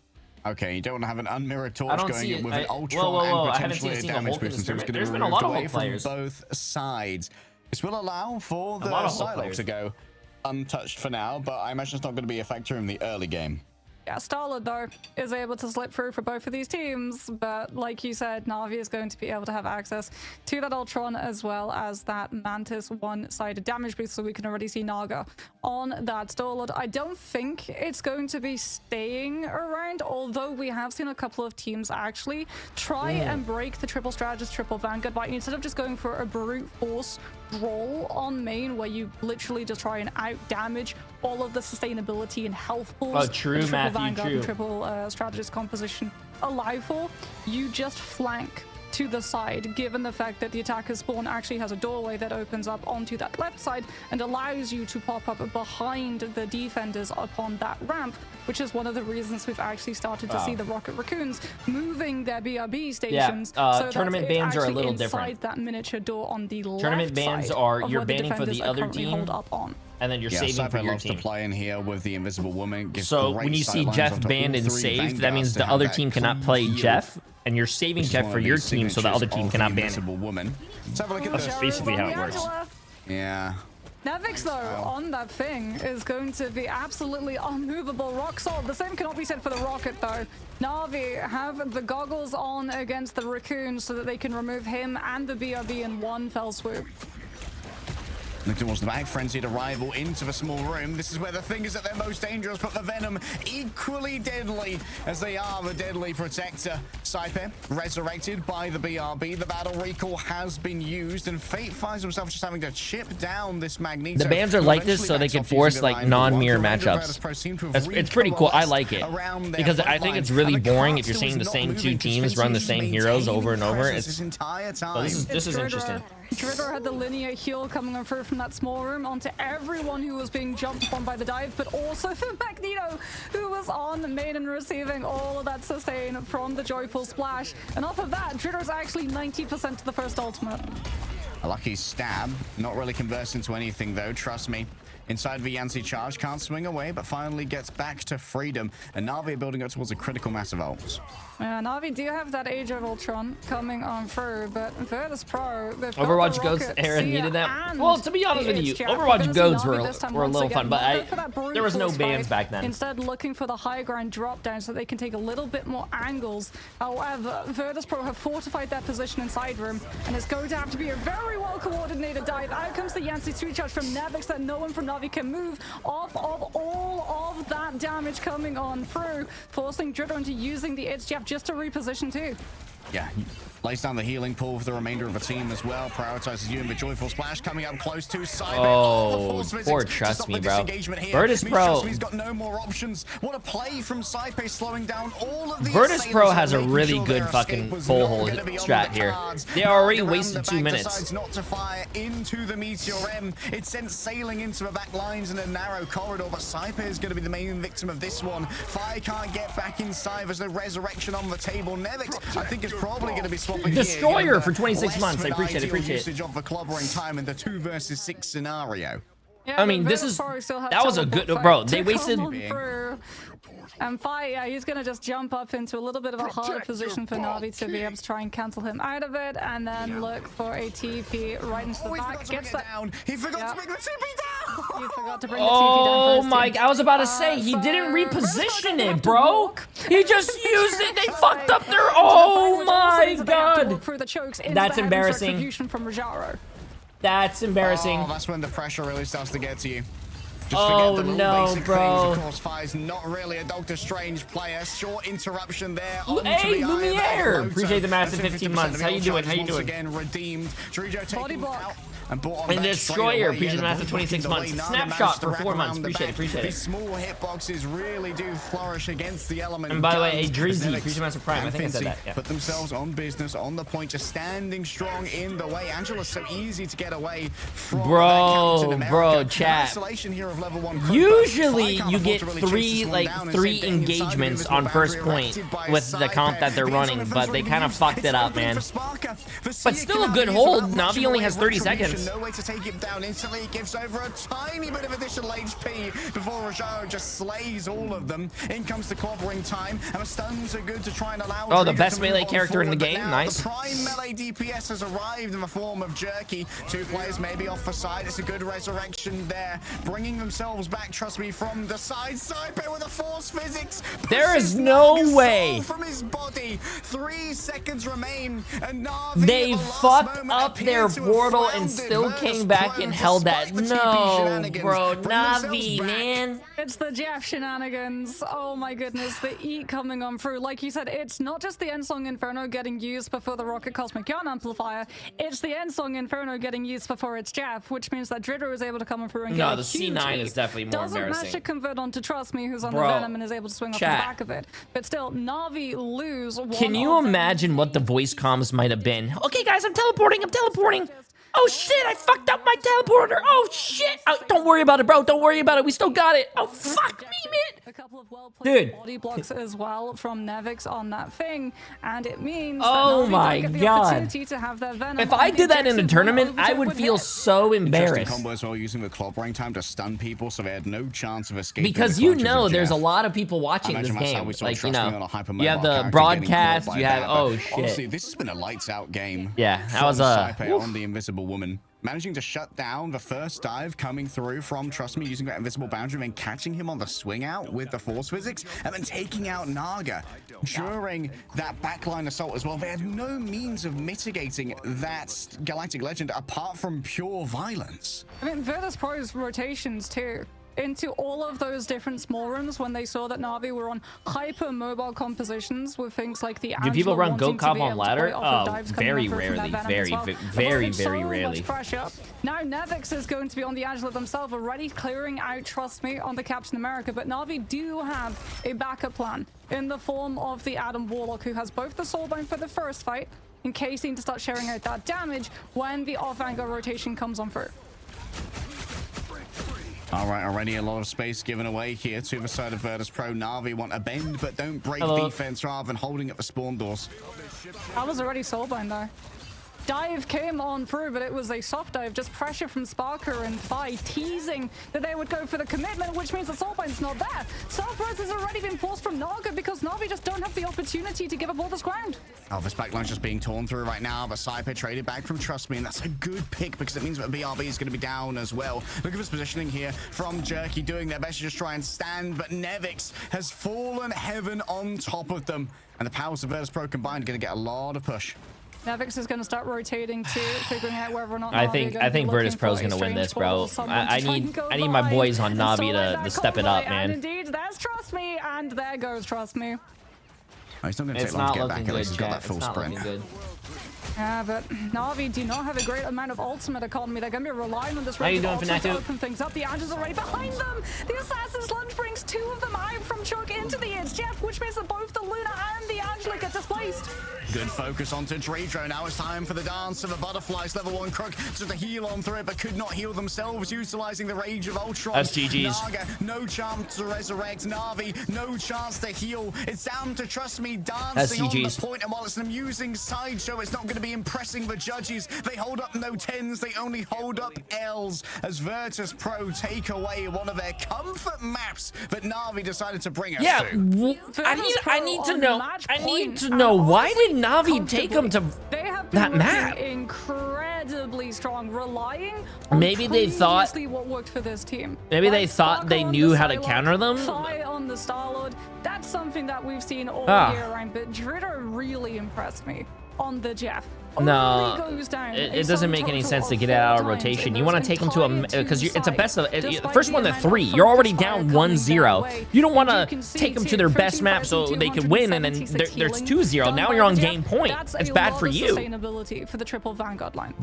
Okay, you don't want to have an unmirrored torch going in with an Ultron and potentially a damage boost. There's been a lot of Hulk players from both sides. This will allow for the Psylocke to go untouched for now, but I imagine it's not going to be a factor in the early game. Yeah, Star-Lord, though, is able to slip through for both of these teams, but like you said, Navi is going to be able to have access to that Ultron as well as that Mantis one-sided damage boost, so we can already see Naga on that Star-Lord. I don't think it's going to be staying around, although we have seen a couple of teams actually try and break the triple strategist, triple Vanguard, but instead of just going for a brute force roll on main where you literally just try and out-damage all of the sustainability and health pools true, Matthew, Vanguard and triple strategist composition allow for, you just flank to the side, given the fact that the attacker's spawn actually has a doorway that opens up onto that left side and allows you to pop up behind the defenders upon that ramp, which is one of the reasons we've actually started to see the Rocket Raccoons moving their BRB stations. So tournament bans are a little different. Inside that miniature door on the tournament bans are you're banning for the other team. Hold up on. And then you're saving for your team. To play in here with the Invisible Woman. So when you see Jeff banned and saved, that means the other team cannot play Jeff, and you're saving Jeff for your team so the other team cannot ban him. Let's have a look at That's basically how it works. Yeah. Navix, though, on that thing is going to be absolutely unmovable, rock solid. The same cannot be said for the Rocket, though. Navi have the goggles on against the Raccoon so that they can remove him and the BRB in one fell swoop. Look towards the back, frenzied arrival into the small room. This is where the thing is at their most dangerous, but the Venom equally deadly as they are the deadly protector. Saipe resurrected by the BRB. The battle recall has been used, and Fate finds himself just having to chip down this Magneto. The bans are like this so they can force like non-mirror matchups. It's pretty cool. I like it because I think it's really boring if you're seeing the same two teams run the same heroes over and over. This is interesting. Dritter had the linear heal coming through from that small room onto everyone who was being jumped upon by the dive, but also for Magneto, who was on main and receiving all of that sustain from the Joyful Splash. And off of that, Dritter's actually 90% to the first ultimate. A lucky stab, not really converts into anything though, trust me. Inside the Yancy charge, can't swing away, but finally gets back to freedom. And Navi building up towards a critical mass of ults. Yeah, Navi do have that Age of Ultron coming on through, but VIRTUS.PRO, Overwatch Goats era needed that. Well, to be honest with you, Overwatch Goats were a little fun, but there was no bans back then. Instead, looking for the high ground drop down so they can take a little bit more angles. However, VIRTUS.PRO have fortified their position inside room, and it's going to have to be a very well coordinated dive. Out comes the Yancy sweet charge from Navix that no one from Navi can move off of all of that damage coming on through, forcing Dritter into using the It's Jab just to reposition too. Yeah, lays down the healing pool for the remainder of the team as well. Prioritizes you and the Joyful Splash coming up close to Cyber. Oh, poor Trust Me, bro. VIRTUS.PRO. He's got no more options. What a play from Cype, slowing down all of these. VIRTUS.PRO has a really good fucking full hold strat here. They already wasted 2 minutes. Not to fire into the Meteor M. It's sent sailing into the back lines in a narrow corridor, but Cype is going to be the main victim of this one. Fire can't get back inside. There's no resurrection on the table. Nevix, I think, is probably going to be swapping Destroyer for 26 months. I appreciate it. Usage of the clobbering time in the 2 versus 6 scenario. Yeah, I mean, this is that was a good bro. They wasted. And Fi, yeah, he's gonna just jump up into a little bit of a harder position for Navi to be able to try and cancel him out of it, and then look for a TP right into the back. Gets that down. He forgot to bring the TP down. He forgot to bring the TP down. Oh my! I was about to say he didn't reposition it, bro. He just used it. They fucked up their. Oh my god! That's embarrassing. That's embarrassing. Oh, that's when the pressure really starts to get to you. Just oh no, bro! Things. Of course, Fi's not really a Doctor Strange player. Short interruption there. Hey, Lumiere! Appreciate the massive 15 months. How you doing? How you doing? Again, redeemed. Body block. And Destroyer, appreciate the massive 26 months. Snapshot for 4 months. Appreciate it. These small hitboxes really do flourish against the element. And by the way, a Drizzy, appreciate the massive prime. I think I said that. Yeah. Put themselves on business, on the point, just standing strong in the way. Angela's so easy to get away from. Bro, chat. Here of level 1. Usually you get three engagements on first point with the comp that they're running, but they kind of fucked it up, man. But still a good hold. Navi only has 30 seconds. No way to take him down instantly. He gives over a tiny bit of additional HP before Rajaro just slays all of them. In comes the clobbering time, and the stuns are good to try and allow. Oh, the best melee character in the game. Nice. The prime melee DPS has arrived in the form of Jerky. 2 players maybe off the side. It's a good resurrection there, bringing themselves back. Trust me, from the side. Saipe with a force physics. There is no way. From his body. 3 seconds remain, and Navi they fucked up their portal and still came back and held that. No, bro, Navi, man. It's the Jeff shenanigans. Oh my goodness, the E coming on through. Like you said, it's not just the Endsong Inferno getting used before the Rocket Cosmic Yarn Amplifier. It's the Endsong Inferno getting used before its Jeff, which means that Dridder is able to come on through and get the C9 is definitely more embarrassing. Doesn't manage to convert onto Trust Me, who's on the Venom and is able to swing off the back of it. But still, Navi lose. Can you imagine what the voice comms might have been? Okay, guys, I'm teleporting. Oh shit, I fucked up my teleporter. Oh shit. Oh, don't worry about it, bro. Don't worry about it. We still got it. Oh, fuck me, man. A couple of well-placed body blocks as well from Nevix on that thing, and it means oh my god. To have their Venom. If I did that in a tournament, I would feel so embarrassed. Combo as well, using the clobbering time to stun people, so they had no chance of escaping. Because you know there's a lot of people watching this game. Like, you know, you have the broadcast, you have, oh shit. Honestly, this has been a lights out game. Yeah, that was on the Invisible Woman. Managing to shut down the first dive coming through from Trust Me, using that invisible boundary, and then catching him on the swing out with the force physics, and then taking out Naga during that backline assault as well. They had no means of mitigating that Galactic Legend apart from pure violence. I mean, VIRTUS.PRO's rotations too into all of those different small rooms when they saw that Navi were on hyper mobile compositions with things like the do people run go cop on ladder? Oh, very rarely, very rarely. Now Nevix is going to be on the Angela themselves, already clearing out Trust Me on the Captain America, but Navi do have a backup plan in the form of the Adam Warlock, who has both the Soulbind for the first fight in case they need to start sharing out that damage when the off-angle rotation comes on through. All right, already a lot of space given away here to the side of VIRTUS.PRO. Navi want a bend, but don't break defense rather than holding at the spawn doors. That was already Soulbind though. Dive came on through, but it was a soft dive. Just pressure from Sparker and Fi teasing that they would go for the commitment, which means the Soulbind's not there. Self-res has already been forced from Naga because Navi just don't have the opportunity to give up all this ground. Oh, this backline's just being torn through right now, but Saipe traded back from Trust Me, and that's a good pick because it means that BRB is going to be down as well. Look at this positioning here from Jerky, doing their best to just try and stand, but Nevix has fallen heaven on top of them, and the powers of VIRTUS.PRO combined are going to get a lot of push. Nevix is going to start rotating too, figuring out whether or not I think VIRTUS.PRO is going to win this, bro. I need my boys on Navi to step it up, man. And indeed, there's Trust Me, and there goes Trust Me. Oh, it's not going to take long to get back. At least he's got that full sprint. Yeah, but Navi do not have a great amount of ultimate economy. They're going to be relying on this to open things up. The Angel's already behind them. The Assassin's Lunge brings 2 of them out from Chuck into the It's Jeff, which means that both the Luna and the Angela get displayed. heist. Good focus onto Jay3. Now it's time for the dance of the butterflies. Level 1 Crook to the heal on through it, but could not heal themselves, utilizing the Rage of Ultron. That's GG's. Naga, no chance to resurrect. Navi, no chance to heal. It's down to Trust Me dancing on the point, and while it's an amusing sideshow, it's not going to be impressing the judges. They hold up no 10s, they only hold up L's as Virtus.PRO take away one of their comfort maps that Navi decided to bring us to. I need to know why did Navi take them to that map? Incredibly strong, relying on maybe they thought what worked for this team. Maybe they thought they knew how to counter them. On the Star-Lord, that's something that we've seen all year round, but Dritter really impressed me on the Jeff. No, it doesn't make any sense to get it out of rotation. You want to take them to a, because it's a best of, first one to 3. You're already down 1-0. You don't want to take them to their best map so they can win, and then there's 2-0. Now you're on game point. That's bad for you. Sustainability for the triple Vanguard line.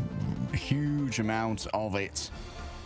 A huge amount of it.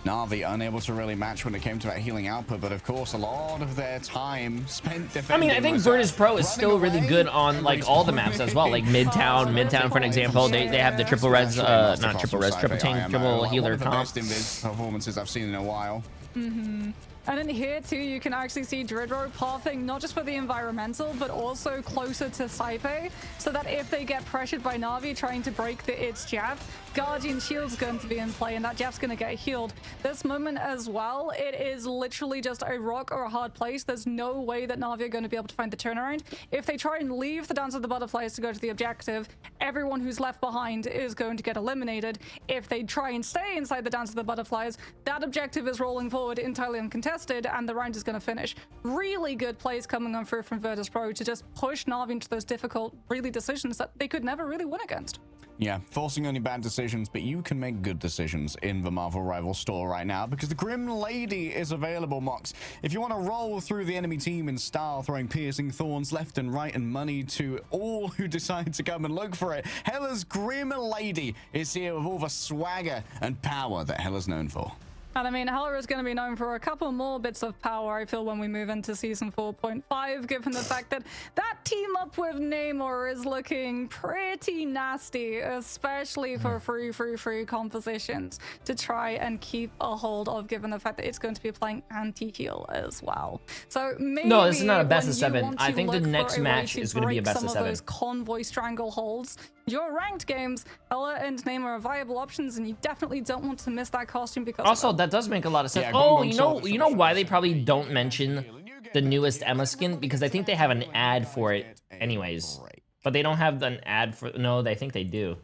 Navi unable to really match when it came to that healing output, but of course a lot of their time spent defending. I mean, I think Virtus.PRO is still really good on like all the maps as well, like Midtown for an example. They have the triple res, not triple res, triple tank, triple healer comp. Best invis performances I've seen in a while. And in here too, you can actually see Dridro pathing not just for the environmental, but also closer to Saipe, so that if they get pressured by Navi trying to break its jab, Guardian Shield's going to be in play, and that jab's going to get healed. This moment as well, it is literally just a rock or a hard place. There's no way that Navi are going to be able to find the turnaround. If they try and leave the Dance of the Butterflies to go to the objective, everyone who's left behind is going to get eliminated. If they try and stay inside the Dance of the Butterflies, that objective is rolling forward entirely uncontested, and the round is going to finish. Really good plays coming on through from Virtus.PRO to just push Navi into those difficult, really decisions that they could never really win against. Yeah, forcing only bad decisions, but you can make good decisions in the Marvel Rivals store right now because the Grim Lady is available, Mox. If you want to roll through the enemy team in style, throwing piercing thorns left and right and money to all who decide to come and look for it, Hela's Grim Lady is here with all the swagger and power that Hela's known for. And I mean, Hela is going to be known for a couple more bits of power, I feel, when we move into Season 4.5, given the fact that that team up with Namor is looking pretty nasty, especially for free compositions to try and keep a hold of, given the fact that it's going to be playing anti-heal as well. So maybe no, this is not a best of 7. I think the next match is going to be a best of 7. Some of those convoy strangleholds. Your ranked games, Hela and Namor are viable options, and you definitely don't want to miss that costume because also that does make a lot of sense. Yeah, you know why they probably don't mention the newest Emma skin? Because I think they have an ad for it anyways. But they don't have an ad for, no, I think they do.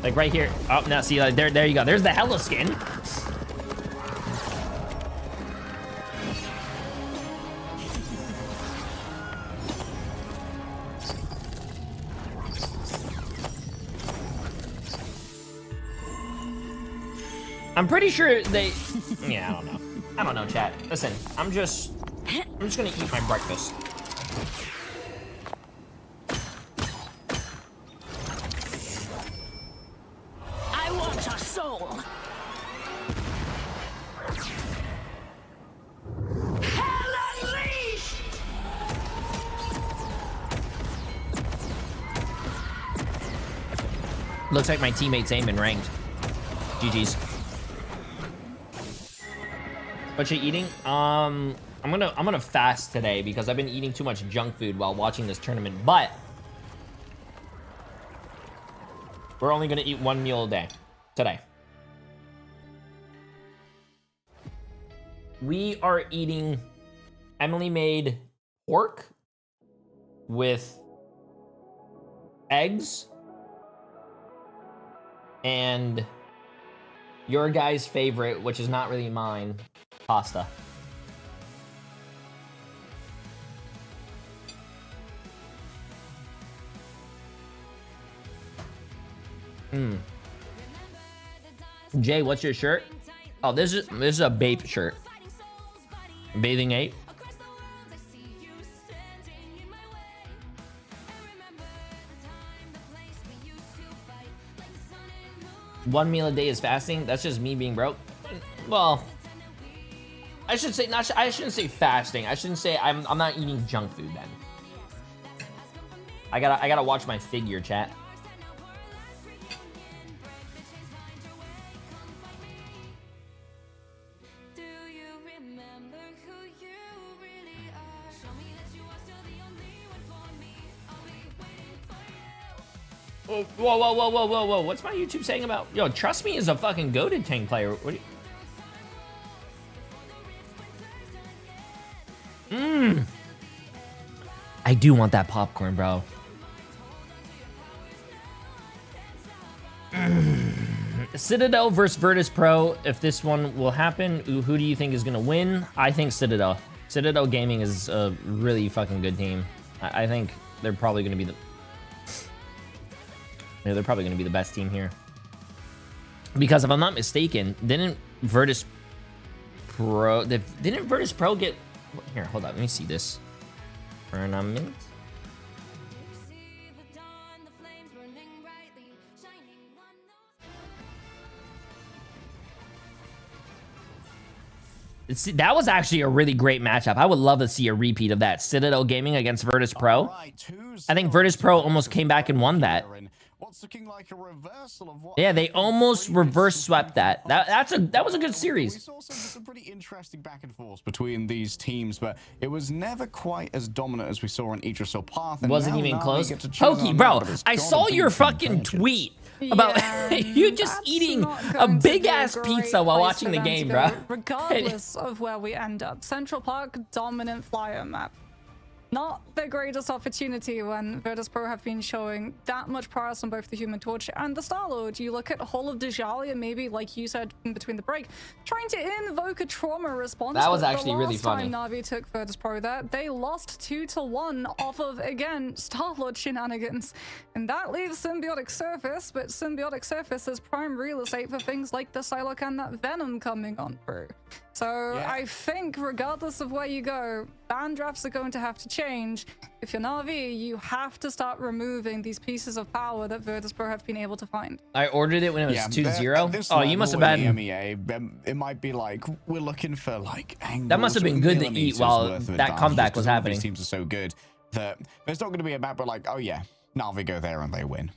Like right here. Oh, now see, like, there you go. There's the Hela skin. I'm pretty sure they, yeah, I don't know, chat. Listen, I'm just gonna eat my breakfast. I want your soul. Hell unleashed! Looks like my teammate's aiming ranked. GG's. What you eating? I'm gonna fast today because I've been eating too much junk food while watching this tournament, but we're only gonna eat 1 meal a day today. We are eating Emily made pork with eggs and your guy's favorite, which is not really mine, pasta. Jay, what's your shirt? Oh, this is a Bape shirt. Bathing 8. One meal a day is fasting. That's just me being broke. Well, I should say I shouldn't say fasting. I shouldn't say I'm not eating junk food then. I gotta watch my figure, chat. Whoa, whoa, whoa, whoa, whoa, whoa. What's my YouTube saying about... Yo, Trust Me is a fucking goated tank player. What do you... I do want that popcorn, bro. Citadel versus Virtus.Pro. If this one will happen, who do you think is going to win? I think Citadel. Citadel Gaming is a really fucking good team. I think they're probably going to be the... Yeah, they're probably going to be the best team here. Because if I'm not mistaken, didn't Virtus.Pro get... Here, hold on. Let me see this. Tournament. That was actually a really great matchup. I would love to see a repeat of that. Citadel Gaming against Virtus.Pro. I think Virtus.Pro almost came back and won that. Looking like a reversal of what yeah, they almost reverse swept that. That was a good series. We saw some pretty interesting back and forth between these teams, but it was never quite as dominant as we saw in Idrisil Path. Wasn't even close. Pokey, bro, I saw your fucking tweet about you just eating a big ass pizza while watching the game, bro. Regardless of where we end up, Central Park dominant flyer map. Not the greatest opportunity when Virtus.Pro have been showing that much prowess on both the Human Torch and the Star-Lord. You look at Hall of Djalia, maybe, like you said in between the break, trying to invoke a trauma response. That was actually really funny. The last time NAVI took Virtus.Pro there, they lost 2-1 off of, again, Star-Lord shenanigans. And that leaves Symbiotic Surface, but Symbiotic Surface is prime real estate for things like the Psylocke and that Venom coming on through. So yeah. I think regardless of where you go, ban drafts are going to have to change. If you're NAVI, you have to start removing these pieces of power that Virtus.Pro have been able to find. I ordered it when it was 2-0. Oh, you must have been EMEA. It might be like we're looking for like angles. That must have been good to eat while that comeback was happening. These teams are so good that there's not going to be a map where like, oh yeah, NAVI go there and they win.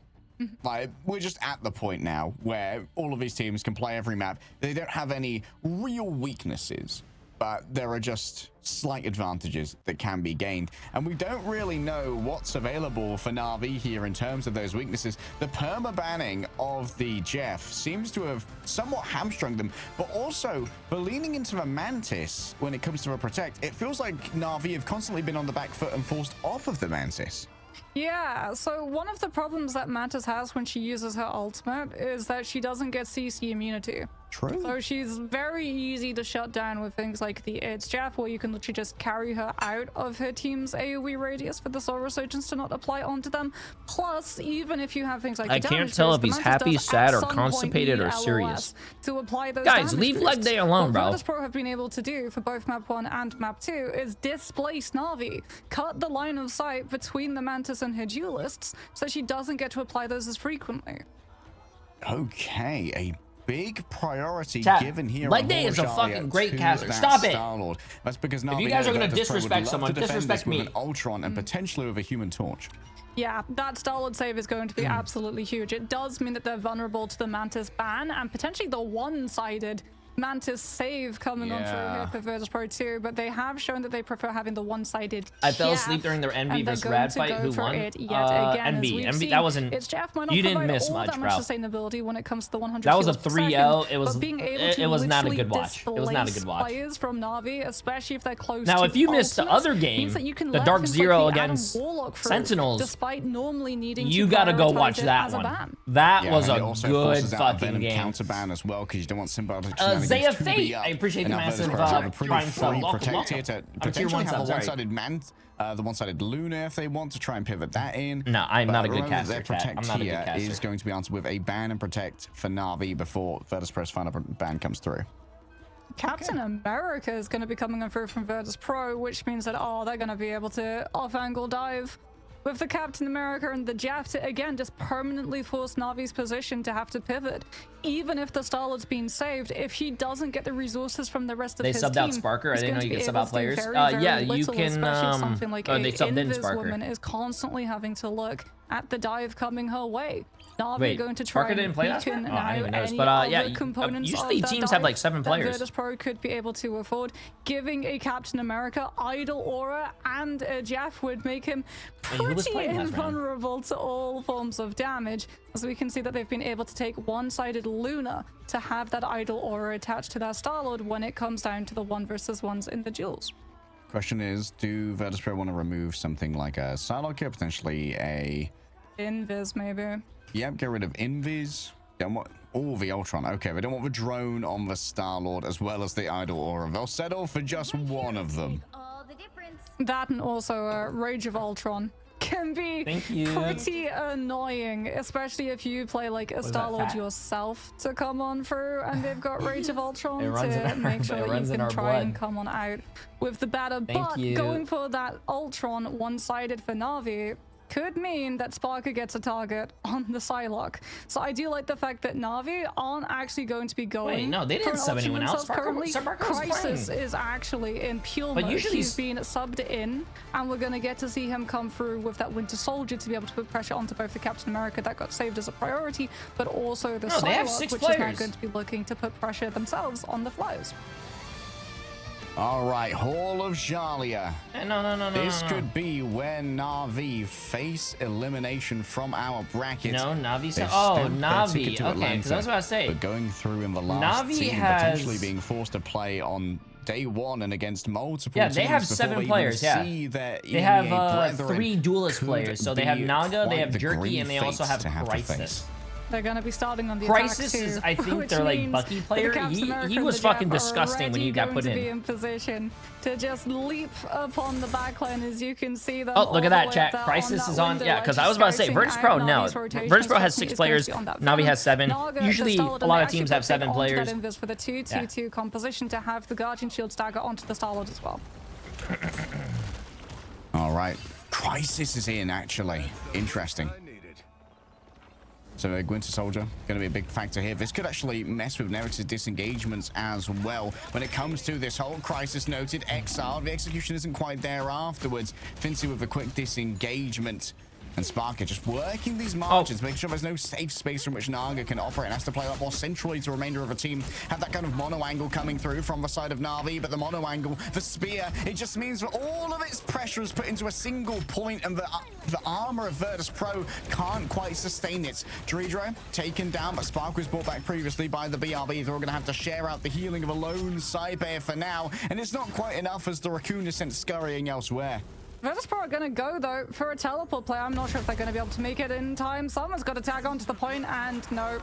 Like, we're just at the point now where all of these teams can play every map. They don't have any real weaknesses, but there are just slight advantages that can be gained. And we don't really know what's available for NAVI here in terms of those weaknesses. The perma-banning of the Jeff seems to have somewhat hamstrung them, but also for leaning into the Mantis when it comes to a Protect, it feels like NAVI have constantly been on the back foot and forced off of the Mantis. Yeah, so one of the problems that Mantis has when she uses her ultimate is that she doesn't get CC immunity. True. So she's very easy to shut down with things like the It's Jeff, where you can literally just carry her out of her team's AoE radius for the Soul Resurgence to not apply onto them. Plus, even if you have things like I can't tell if he's happy, sad, or constipated, or serious. To apply those guys, leave leg day alone, bro. What Virtus.Pro have been able to do for both map 1 and map 2 is displace NAVI, cut the line of sight between the Mantis and her duelists, so she doesn't get to apply those as frequently. Okay, a big priority given here. Leg Day is a fucking great caster. Stop it. That's because if you guys are going to disrespect someone, disrespect me. With an Ultron and potentially with a Human Torch. Yeah, that Star-Lord save is going to be absolutely huge. It does mean that they're vulnerable to the Mantis ban and potentially the one-sided Mantis save coming on through here for Virtus.Pro too, but they have shown that they prefer having the one-sided. I fell asleep during their NB versus Rad fight. Who won? NB. That wasn't. It's Jeff might not you didn't miss much, bro. Sustainability when it comes to the 100. That was a 3-0. It was. It was not a good watch. It was not a good watch. Players from NAVI, especially if they're close. Now, if you missed the other game, the Dark Zero against Sentinels, despite normally needing, you gotta go watch that one. That was a good fucking game. Counter ban as well because you don't want symbiotic. Zaya Fate, I appreciate the massive prime sub. Protect here to potentially have a one-sided man, the one-sided Luna if they want to try and pivot that in. No, I'm not a good caster. Their Protect here is going to be answered with a ban and Protect for NAVI before Virtus.Pro's final ban comes through. Captain America is going to be coming through from Virtus.Pro, which means that they're going to be able to off-angle dive with the Captain America and the Jeff to, again, just permanently force Navi's position to have to pivot. Even if the Star-Lord's been saved, if he doesn't get the resources from the rest of his team... They subbed out Sparker? I didn't know you could sub out players. Yeah, you can... something like they subbed in Invis Sparker. woman is constantly having to look at the dive coming her way. Navi going to try Sparker didn't play that? and I didn't notice. any But yeah, components usually of that teams have like 7 that players. VIRTUS.PRO could be able to afford. Giving a Captain America idle aura and a Jeff would make him pretty invulnerable to all forms of damage. As we can see that they've been able to take one-sided Luna to have that idle aura attached to their Star-Lord when it comes down to the 1 versus 1s in the duels. Question is, do VIRTUS.PRO want to remove something like a Psylocke here, potentially a... Invis, maybe. Yep, get rid of Invis. Don't want all the Ultron. Okay, we don't want the drone on the Star-Lord as well as the idle aura. They'll settle for just one of them. That and also Rage of Ultron can be pretty annoying, especially if you play like a Star-Lord yourself to come on through and they've got Rage of Ultron to make sure that you can try and come on out with the better. But going for that Ultron one-sided for Navi could mean that Sparker gets a target on the Psylocke. So I do like the fact that Navi aren't actually going to be going. Wait, no, they didn't sub anyone else. Crisis is actually in pure mode. Usually he's been subbed in, and we're going to get to see him come through with that Winter Soldier to be able to put pressure onto both the Captain America that got saved as a priority, but also the Psylocke, which is now going to be looking to put pressure themselves on the Flyers. All right, Hall of Jalia. No. This could be where Navi face elimination from our bracket. No, Navi said, oh, Navi. Okay, because I was about to say. But going through in the last Navi team, potentially being forced to play on day 1 and against multiple teams. They have 7 players, They have 3 duelist players. So they have Naga, they have Jerky, and they also have Crisis. They're going to be starting on the Crisis is, I think, they're like Bucky player. He was fucking disgusting when he got put in. Be in position to just leap upon the backline, as you can see them. Oh, look at that, chat. Crisis is on. Yeah, because I was about to say VIRTUS.PRO. No, VIRTUS.PRO has 6 players. Navi has 7. Usually, a lot of teams have 7 players. For the 2-2-2 composition to have the Guardian Shield stagger onto the Star-Lord as well. All right, Crisis is in actually. Interesting. So Winter Soldier going to be a big factor here. This could actually mess with Neretz's disengagements as well. When it comes to this whole Crisis noted XR, the execution isn't quite there afterwards. Fincy with a quick disengagement. And Sparker just working these margins, making sure there's no safe space from which Naga can operate, and has to play a lot more centrally to the remainder of the team. Have that kind of mono angle coming through from the side of Navi, but the mono angle, the spear, it just means that all of its pressure is put into a single point, and the armor of VIRTUS.PRO can't quite sustain it. Dredro taken down, but Spark was brought back previously by the BRB. They're all going to have to share out the healing of a lone Cyber for now, and it's not quite enough as the Raccoon is sent scurrying elsewhere. VIRTUS.PRO are going to go, though, for a teleport play. I'm not sure if they're going to be able to make it in time. Someone's got to tag onto the point, and no.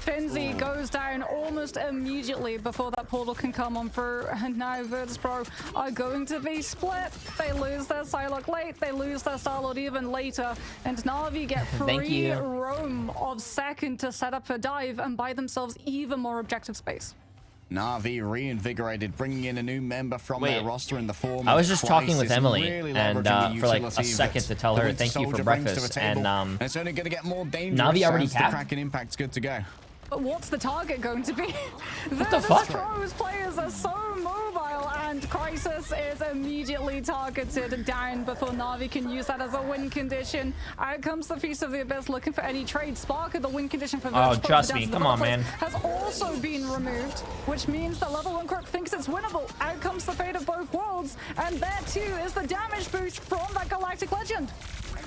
Finzy goes down almost immediately before that portal can come on through. And now VIRTUS.PRO are going to be split. They lose their Psylocke late. They lose their Star-Lord even later. And Navi get free roam of second to set up a dive and buy themselves even more objective space. Navi reinvigorated, bringing in a new member from their roster in the form. I was just talking with Emily, and for like a second to tell her thank you for breakfast, and it's only going to get more dangerous. Navi already capped. The Kraken Impact's good to go. But what's the target going to be? What the fuck? VIRTUS.PRO's players are so mobile, and Crisis is immediately targeted down before Navi can use that as a win condition. Out comes the Feast of the Abyss looking for any trade. Sparker, the win condition for VIRTUS.PRO. Oh, trust me. Come on, man. Has also been removed, which means that Level 1 Crook thinks it's winnable. Out comes the fate of both worlds, and there too is the damage boost from that Galactic Legend.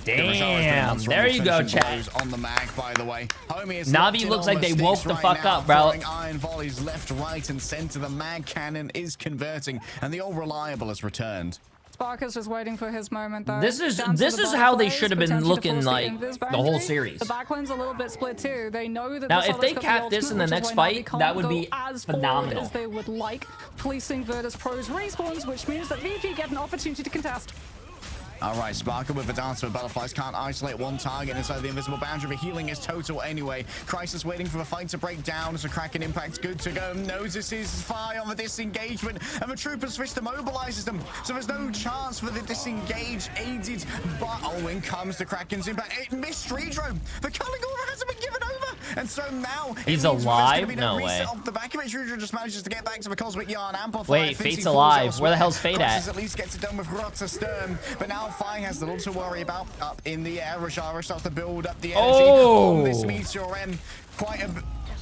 Damn, there you go, chat. On the mag, by the way. Navi looks like they woke the fuck up, bro. Iron volleys left, right, and center. The mag cannon is converting, and the all reliable has returned. Sparker's just waiting for his moment, though. This is how they should have been looking like the whole series. The backline's a little bit split too. They know that now if they cap this in the next fight, that would be phenomenal. As they would like, policing VIRTUS.PRO's respawns, which means that VP get an opportunity to contest. All right, Sparker with the dance, but Butterflies can't isolate one target inside the invisible boundary. The healing is total anyway. Crisis waiting for the fight to break down as a Kraken impact's good to go. Noses his fire on the disengagement, and the Trooper's fist immobilizes them. So there's no chance for the disengage aided, but oh, in comes the Kraken's impact. It missed Redro. The culling order hasn't been given over, and so now he's alive. No way. Off the back of it, Redro just manages to get back to the Cosmic Yarn amplifier. Wait, Fate's alive. Where the hell's Fate at? At least gets it done with Rotterdam, but now Fire has little to worry about. Up in the air, Rajara starts to build up the energy on this Meteor M.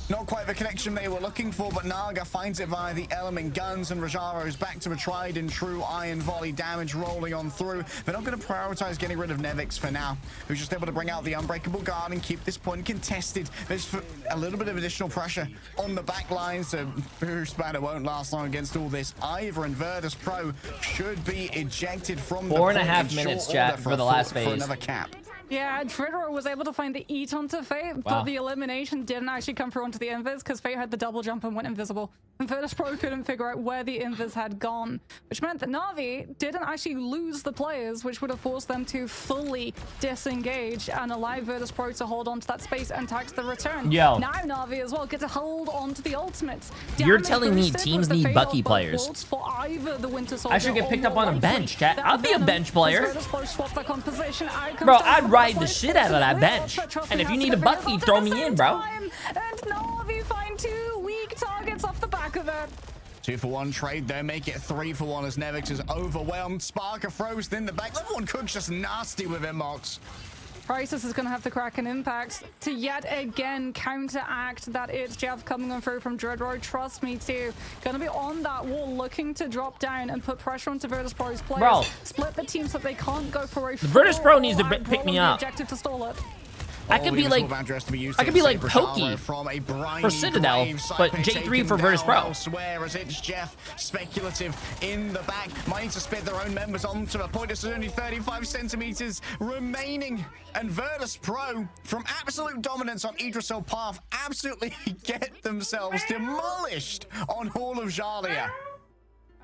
Not quite the connection they were looking for, but Naga finds it via the element guns, and Rajaro is back to the tried and true iron volley damage rolling on through. They're not going to prioritize getting rid of Nevix for now, who's just able to bring out the unbreakable guard and keep this point contested. There's a little bit of additional pressure on the back line, so Boost Banner won't last long against all this either, and VIRTUS.PRO should be ejected from the 4.5 minutes, chat, for the last phase. For another cap. Yeah, Twitter was able to find the eat onto Fate, but the elimination didn't actually come through onto the invis because Fate had the double jump and went invisible. And VIRTUS.PRO couldn't figure out where the invis had gone, which meant that NAVI didn't actually lose the players, which would have forced them to fully disengage and allow VIRTUS.PRO to hold on to that space and tax the return. Yo. Now NAVI as well get to hold on to the ultimates. You're telling me teams need Bucky players? For either the Winter Soldier I should get picked up on a bench, chat. I'll be a bench player. Bro, I'd ride the shit out of that bench. And if you need a Bucky, throw me in, bro. And NAVI find 2 weak targets off the back of it. 2-for-1 trade there, make it 3-for-1 as Nevix is overwhelmed. Sparker throws in the back. Level 1 Cook's just nasty with him, Mox. Crisis is going to have to crack an impact to yet again counteract that it's Jeff coming on through from Dreadrow. Trust me, too. Going to be on that wall looking to drop down and put pressure onto VIRTUS.PRO's players. Bro. Split the team so they can't go for a VIRTUS.PRO needs to pick me up. Objective to stall it. I could be like Pokey for Citadel, but J3 for VIRTUS.PRO. Swear as it's Jeff speculative in the back, might need to spit their own members onto a point. It's only 35 centimeters remaining, and VIRTUS.PRO from absolute dominance on Idrissel path absolutely get themselves demolished on Hall of Jalia.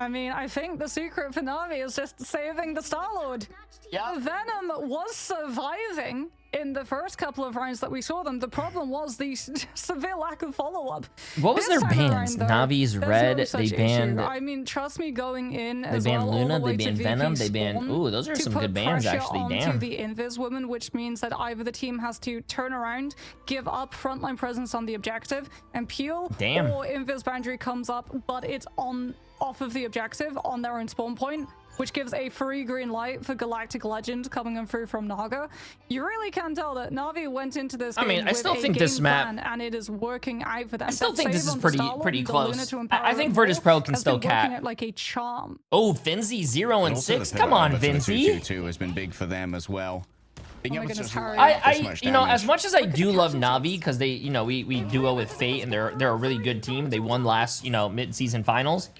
I mean, I think the secret for NAVI is just saving the Star-Lord. Yeah, Venom was surviving in the first couple of rounds that we saw them. The problem was the severe lack of follow-up. What was their bans? Navi's red. They banned. I mean, trust me, going in. They banned Luna. They banned Venom. They banned. Ooh, those are some good bans actually. Damn. The Invis woman, which means that either the team has to turn around, give up frontline presence on the objective, and peel. Damn. Or Invis boundary comes up, but it's off of the objective on their own spawn point, which gives a free green light for Galactic Legend coming in through from Naga. You really can tell that Navi went into this game. I mean, I still think this map, and it is working out for them. I still think this is pretty close. I think VIRTUS.PRO can still cap. Like a charm. Oh, Finzi 0 and 6. Come on, Finzi. 2-2 has been big for them as well. Oh my goodness, Harry. You know, as much as I do love Navi, because they, you know, we duo with Fate, and they're a really good team. They won last, you know, mid-season finals.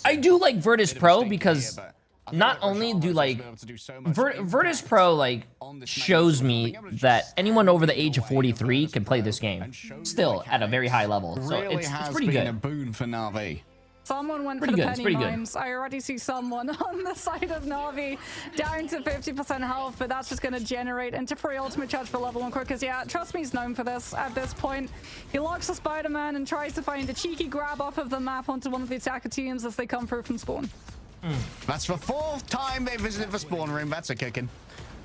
I do like VIRTUS.PRO because not only do like VIRTUS.PRO like shows me that anyone over the age of 43 can play this game still at a very high level. So it's pretty good. A boon for Navi. Someone went for the penny mines. I already see someone on the side of Navi down to 50% health, but that's just going to generate into free ultimate charge for level 1 Crookers. Yeah, trust me, he's known for this at this point. He locks the Spider-Man and tries to find a cheeky grab off of the map onto one of the attacker teams as they come through from spawn. That's the 4th time they visited the spawn room. That's a kicking.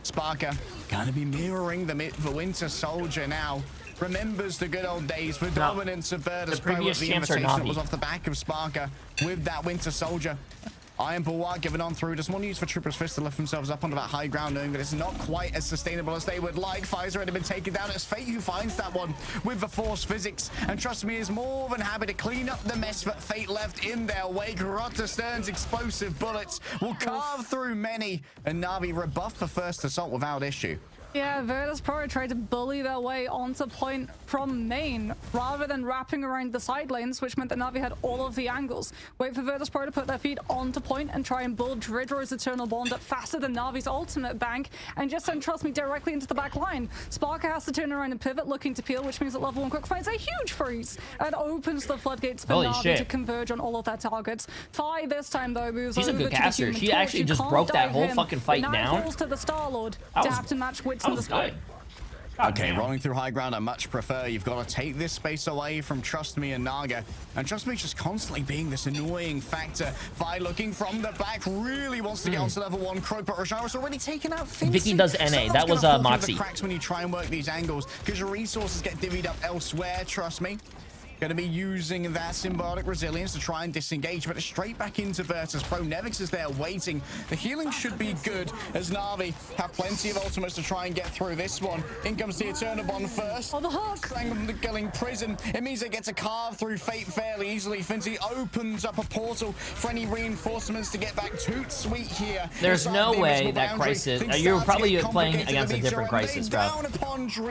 Sparker gonna be mirroring the Winter Soldier now. Remembers the good old days for dominance of VIRTUS.PRO with the invitation that was off the back of Sparker with that Winter Soldier. Iron Bulwark given on through. Just one use for Trooper's Fist to lift themselves up onto that high ground, knowing that it's not quite as sustainable as they would like. Fire's already been taken down. It's Fate who finds that one with the Force Physics, and trust me, is more than happy to clean up the mess that Fate left in their wake. Rotterdam's explosive bullets will carve through many, and Navi rebuff the first assault without issue. Yeah, VIRTUS.PRO tried to bully their way onto point from main rather than wrapping around the side lanes, which meant that NAVI had all of the angles. Wait for VIRTUS.PRO to put their feet onto point and try and bull Dridro's Eternal Bond up faster than NAVI's ultimate bank and just send Trust Me directly into the back line. Sparker has to turn around and pivot looking to peel, which means that level 1 quick finds a huge freeze and opens the floodgates for NAVI to converge on all of their targets. Fi this time though moves She's over a good to caster. the She actually just broke that whole fucking fight down. Falls to the Star-Lord to have to match wits in the sky. Okay, rolling through high ground, I much prefer. You've got to take this space away from Trust Me and Naga. And Trust Me just constantly being this annoying factor. Vi looking from the back, really wants to get onto level 1 Croak, but Rajara's already taken out Fincy. Vicky does NA. That was Moxie. Cracks when you try and work these angles, because your resources get divvied up elsewhere, Trust Me. Going to be using that symbiotic resilience to try and disengage, but it's straight back into VIRTUS.PRO. Nevix is there waiting. The healing should be good as Navi have plenty of ultimates to try and get through this one. In comes the Eternal Bond first. On the hook. Strangling prison. It means they get to carve through fate fairly easily. Fincy opens up a portal for any reinforcements to get back. Toot sweet here. There's no way that Crisis... You're probably playing against a different Crisis, bro.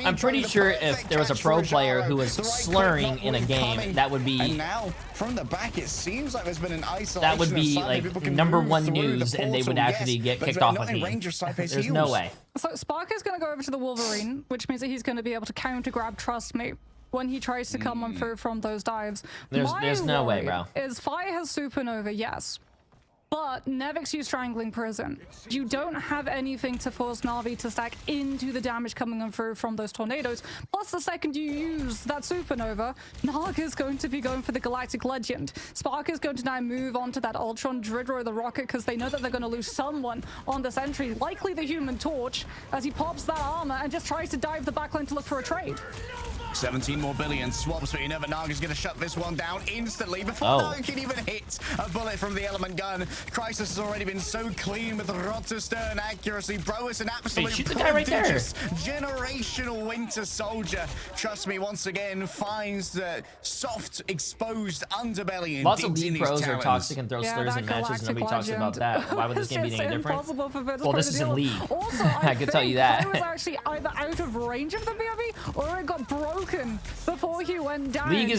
I'm pretty sure if there was a pro player who was slurring in a game, that would be... And now, from the back, it seems like there's been an isolation. That would be like #1 news, and they would actually get kicked off a game. There's no way. So Sparker's going to go over to the Wolverine, which means that he's going to be able to counter grab Trust Me when he tries to come on through from those dives. There's no way, bro. Is Fire has Supernova, yes. But Nevix used Strangling Prison. You don't have anything to force Navi to stack into the damage coming on through from those tornadoes. Plus, the second you use that Supernova, Naga's going to be going for the Galactic Legend. Spark is going to now move on to that Ultron, Dridro the Rocket, because they know that they're going to lose someone on the sentry, likely the Human Torch, as he pops that armor and just tries to dive the backline to look for a trade. 17 more billion swaps, but you never know. Naga's going to shut this one down instantly before Naga can even hit a bullet from the element gun. Crisis has already been so clean with rotor stern accuracy. Bro is an absolute prodigious generational Winter Soldier. Trust me, once again, finds the soft, exposed underbelly. Lots of league pros are toxic and throw slurs in matches, and nobody talks about that. Why would this game be any different? Well, this is in league. Also, I can tell you that. It was actually either out of range of the BRB or it got broken before he went down. League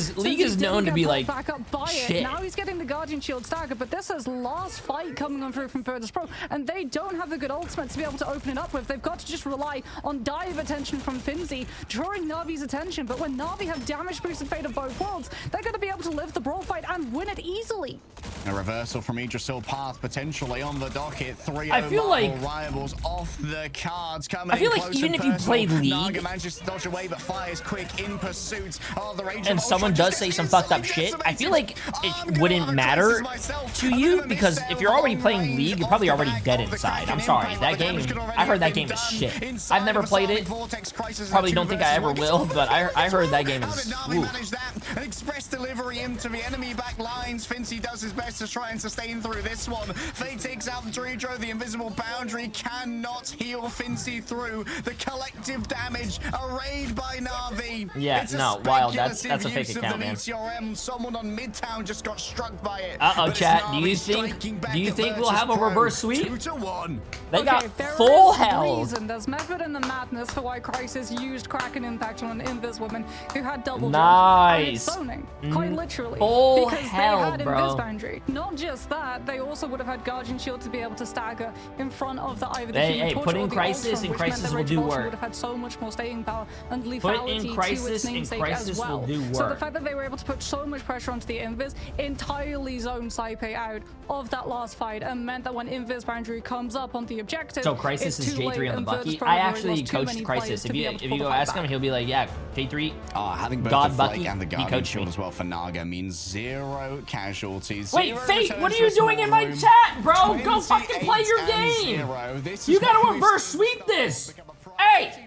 is known to be like back up by shit. It. Now he's getting the Guardian Shield stagger, but this is last fight coming on through from VIRTUS.PRO, and they don't have the good ultimate to be able to open it up with. They've got to just rely on dive attention from Finzy, drawing Navi's attention. But when Navi have damage boosted Fate of both worlds, they're going to be able to live the brawl fight and win it easily. A reversal from Idrisil Path potentially on the docket. 3 I feel like rivals off the cards coming. I feel like even if you played League, Naga manages to dodge away, but fires quick in pursuit of the Rage. And someone does say some fucked up shit, I feel like it wouldn't matter to you, because if you're already playing League, you're probably already dead inside. I'm sorry, that game, I heard that game is shit. I've never played it, probably don't think I ever will, but I heard that game is An express delivery into the enemy back lines. Fincy does his best to try and sustain through this one. Fate takes out Dridro. The invisible boundary cannot heal Fincy through. The collective damage, a raid by Navi. Yeah, no, wild. That's a fake account, man. Someone on Midtown just got struck by it. Uh-oh, chat. Do you think we'll have a reverse sweep? 2-1. They got full health. There's method in the madness for why Crisis used Kraken Impact on an Invis woman who had double nice zoning, quite literally. Full because hell, they had bro. Invis boundary. Not just that, they also would have had Guardian Shield to be able to stagger in front of the either the Human Torch put or in the Crisis, Ultron, and Crisis will do work. Would have had so much more staying power and lethality Put in Crisis, to its and namesake Crisis as well. will do work. So the fact that they were able to put so much pressure onto the Invis entirely zoned Saipe out of that last fight and meant that when Invis boundary comes up on the objective, so Crisis is J3 on the Bucky. I actually coached Crisis. If you go ask him, he'll be like, yeah, J3. Having both God the Bucky, Flake and the he Guardian coached Shield me as well for Naga means 0 casualties. Wait, Fate, what are you doing in my chat, bro? Go fucking play your game. You gotta reverse sweep this. Hey,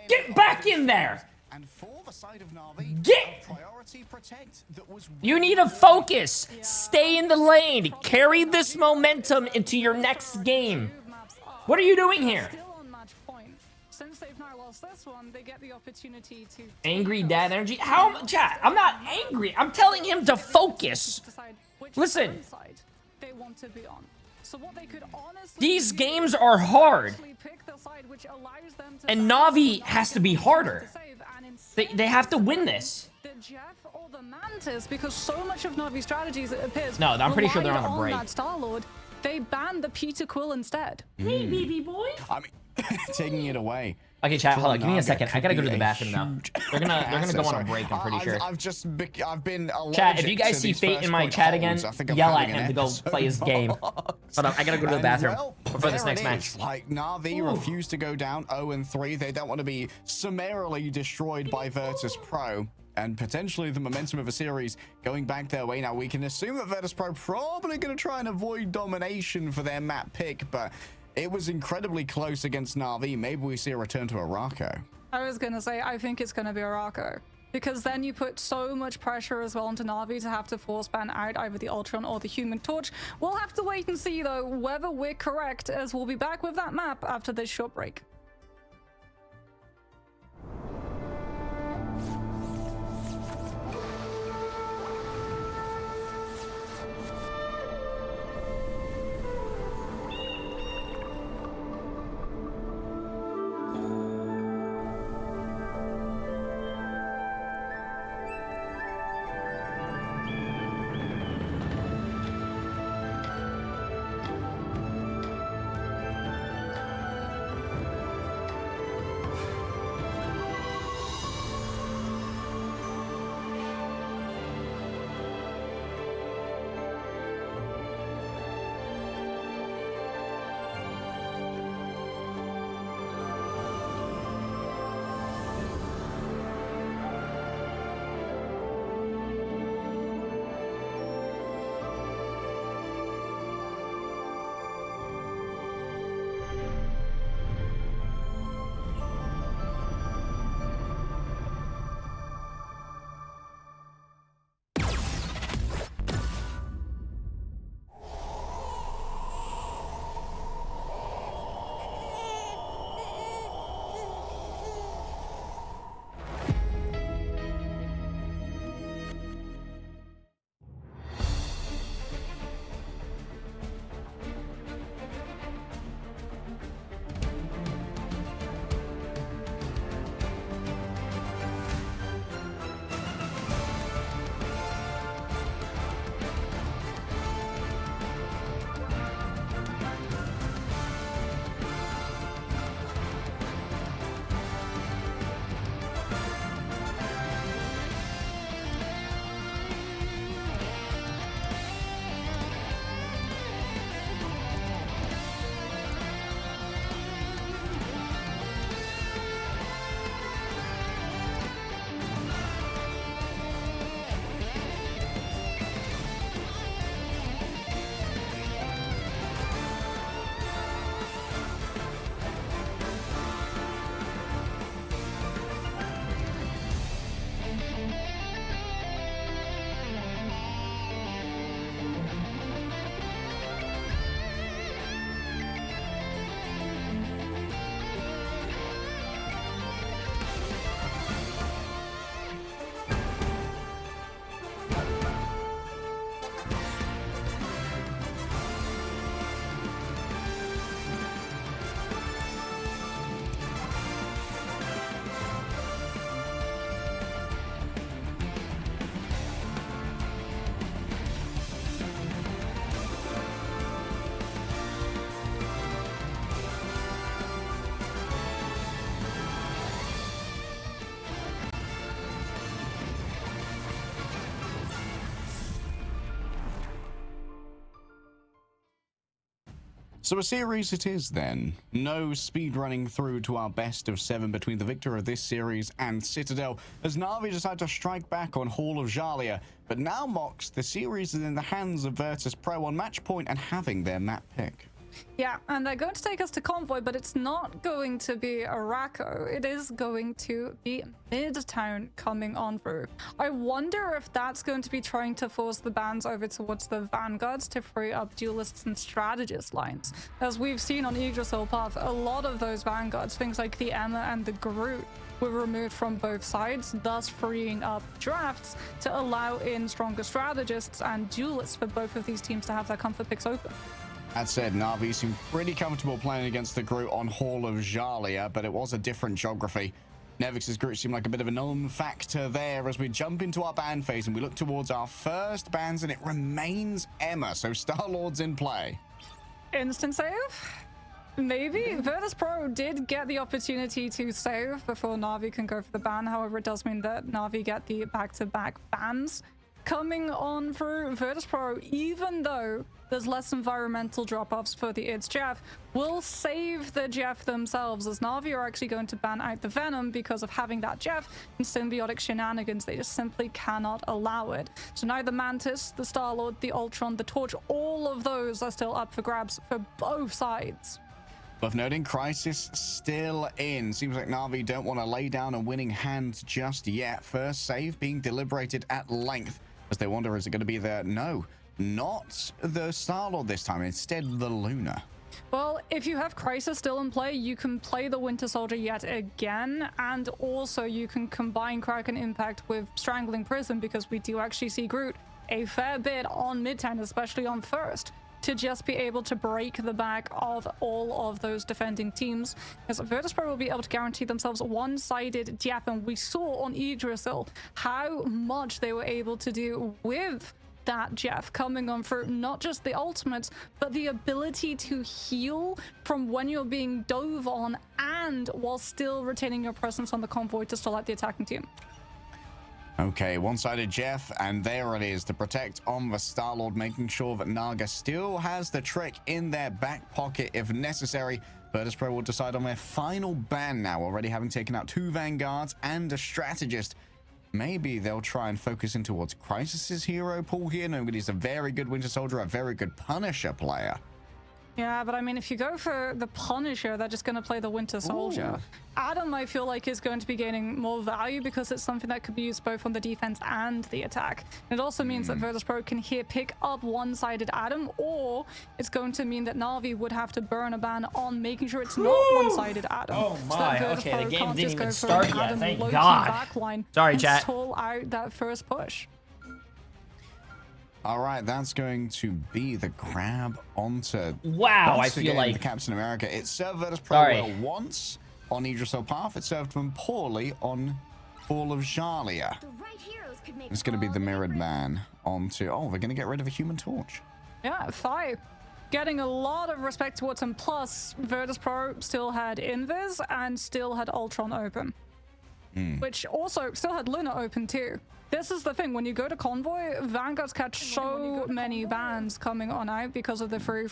get back in there. Get. You need to focus. Stay in the lane. Carry this momentum into your next game. What are you doing here? Since they've now lost this one, they get the opportunity to angry dad energy. How, chat? I'm not angry. I'm telling him to focus. Listen. They want to be on. So what they could honestly These do games are hard. actually pick the side which allows them to And balance Navi the has to be damage harder. to save, and They have to instead win this. the Jeff or the Mantis, because so much of Navi's strategies, it appears, No, I'm pretty sure they're on a relied break. that Star-Lord, they banned the Peter Quill instead. Hey, baby boy. I mean, taking it away. Okay, chat, hold on. Give me a Navi second. I could gotta go be to the a bathroom now. huge They're gonna go on a asset. break, I'm pretty sure. I've been allergic Chat, if you guys to see these Fate first in my point chat again, holds. I think I'm yell at having him an to go episode play his game. box. Hold on, I gotta go to the And, bathroom well, before this there next it match. is. Like, Navi refused to go down 0-3. They don't want to be summarily destroyed by VIRTUS.PRO. And potentially the momentum of a series going back their way. Now, we can assume that VIRTUS.PRO probably going to try and avoid domination for their map pick, but it was incredibly close against Navi. Maybe we see a return to Araco. I was gonna say, I think it's gonna be Araco. Because then you put so much pressure as well onto Navi to have to force ban out either the Ultron or the Human Torch. We'll have to wait and see, though, whether we're correct, as we'll be back with that map after this short break. So a series it is then. No speed running through to our best of 7 between the victor of this series and Citadel, as Navi decide to strike back on Hall of Jalia. But now, Mox, the series is in the hands of VIRTUS.PRO on match point and having their map pick. Yeah, and they're going to take us to Convoy, but it's not going to be Araco. It is going to be Midtown coming on through. I wonder if that's going to be trying to force the bans over towards the Vanguards to free up duelists and strategist lines. As we've seen on Yggdrasil Path, a lot of those Vanguards, things like the EMEA and the Groot, were removed from both sides, thus freeing up drafts to allow in stronger strategists and duelists for both of these teams to have their comfort picks open. That said, Navi seemed pretty comfortable playing against the Groot on Hall of Jalia, but it was a different geography. Nevix's Groot seemed like a bit of a known factor there as we jump into our ban phase and we look towards our first bans, and it remains Emma, so Star-Lord's in play. Instant save? Maybe. VIRTUS.PRO did get the opportunity to save before Navi can go for the ban. However, it does mean that Navi get the back-to-back bans coming on through. VIRTUS.PRO, even though there's less environmental drop-offs for the It's Jeff, will save the Jeff themselves, as Navi are actually going to ban out the Venom because of having that Jeff and symbiotic shenanigans. They just simply cannot allow it. So now the Mantis, the Star-Lord, the Ultron, the Torch, all of those are still up for grabs for both sides. Worth noting, Crisis still in. Seems like Navi don't want to lay down a winning hand just yet. First save being deliberated at length as they wonder, is it going to be the... No, not the Star-Lord this time. Instead, the Luna. Well, if you have Crisis still in play, you can play the Winter Soldier yet again, and also you can combine Kraken Impact with Strangling Prism, because we do actually see Groot a fair bit on Midtown, especially on first, to just be able to break the back of all of those defending teams. As VIRTUS.PRO will be able to guarantee themselves one-sided Jeff, and we saw on Idrisil how much they were able to do with that Jeff coming on through, not just the ultimates, but the ability to heal from when you're being dove on, and while still retaining your presence on the convoy to stall out the attacking team. Okay, one-sided Jeff, and there it is, to protect on the Star-Lord, making sure that Naga still has the trick in their back pocket if necessary. VIRTUS.PRO will decide on their final ban now, already having taken out 2 Vanguards and a Strategist. Maybe they'll try and focus in towards Crisis's hero pool here. Nobody's a very good Winter Soldier, a very good Punisher player. Yeah, but I mean, if you go for the Punisher, they're just going to play the Winter Soldier. Ooh. Adam, I feel like, is going to be gaining more value because it's something that could be used both on the defense and the attack. And it also means that VIRTUS.PRO can here pick up one-sided Adam, or it's going to mean that Navi would have to burn a ban on making sure it's not one-sided Adam. Oh my, so okay, the game didn't even start yet, thank God. Sorry, chat. Stall out that first push. All right, that's going to be the grab onto... Wow, I feel like... the Captain America. It served VIRTUS.PRO well once on Idrisil Path. It served them poorly on Hall of Jalia. It's going to be the mirrored man onto... Oh, they're going to get rid of a Human Torch. Yeah, 5. Getting a lot of respect towards him. Plus, VIRTUS.PRO still had Invis and still had Ultron open. Which also still had Luna open too. This is the thing, when you go to Convoy, Vanguards catch so many bans coming on out because of the free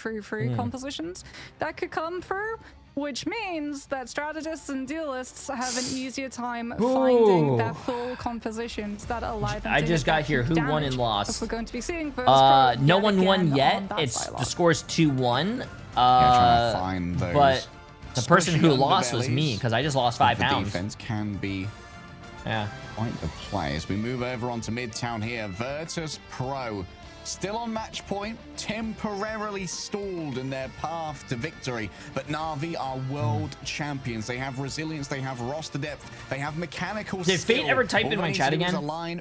compositions that could come through, which means that strategists and duelists have an easier time finding their full compositions that allow them to I just got here. Who won and lost? We're going to be seeing no one won yet. It's the score's 2-1. Yeah, trying to find those. But the person who lost was me, because I just lost 5 pounds. Defense can be quite the play. As we move over onto Midtown here, VIRTUS.PRO still on match point, temporarily stalled in their path to victory, but Navi are world champions. They have resilience, they have roster depth, they have mechanical skill. Did Fate ever type in my chat again?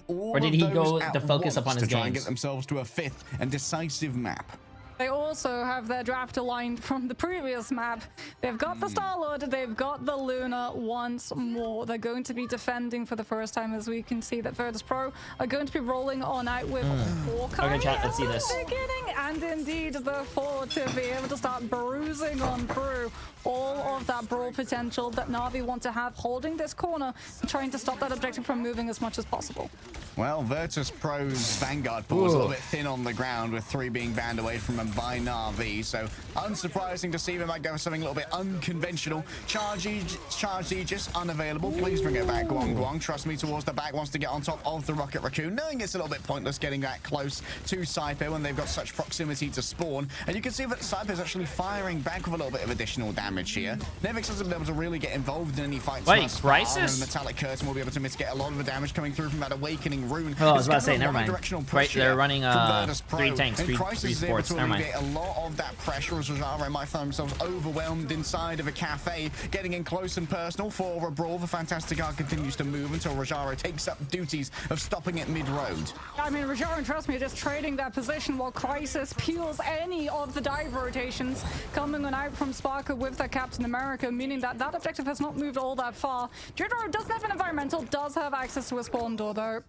Or did he go to focus up on his games? To try and get themselves to a 5th and decisive map. They also have their draft aligned from the previous map. They've got the Star-Lord, they've got the Luna once more. They're going to be defending for the first time, as we can see that VIRTUS.PRO are going to be rolling on out with Hawkeye. Okay, chat, let's see this. Beginning, and indeed the 4 to be able to start bruising on through all of that brawl potential that Navi want to have, holding this corner and trying to stop that objective from moving as much as possible. Well, VIRTUS.PRO's Vanguard pool was a little bit thin on the ground, with 3 being banned away from them by Navi, so unsurprising to see them might go for something a little bit unconventional. Charge Aegis unavailable. Please bring it back, Guang Guang. Trust me, towards the back, wants to get on top of the Rocket Raccoon, knowing it's a little bit pointless getting that close to Saipe when they've got such proximity to spawn. And you can see that Saipe is actually firing back with a little bit of additional damage here. Nevix hasn't been able to really get involved in any fights. Wait, Crisis? The Metallic Curtain will be able to mitigate a lot of the damage coming through from that Awakening Rune. Oh, I was about to say, never mind. Right, they're running 3 tanks, 3 supports. Never mind. alleviate a lot of that pressure as Rajaro might find themselves overwhelmed inside of a cafe. Getting in close and personal for a brawl. The Fantastic Art continues to move until Rajaro takes up duties of stopping it mid-road. I mean, Rajaro and Trust Me are just trading that position while Crisis peels any of the dive rotations coming on out from Sparker with that Captain America, meaning that that objective has not moved all that far. Jadro doesn't have an environmental, does have access to a spawn door though,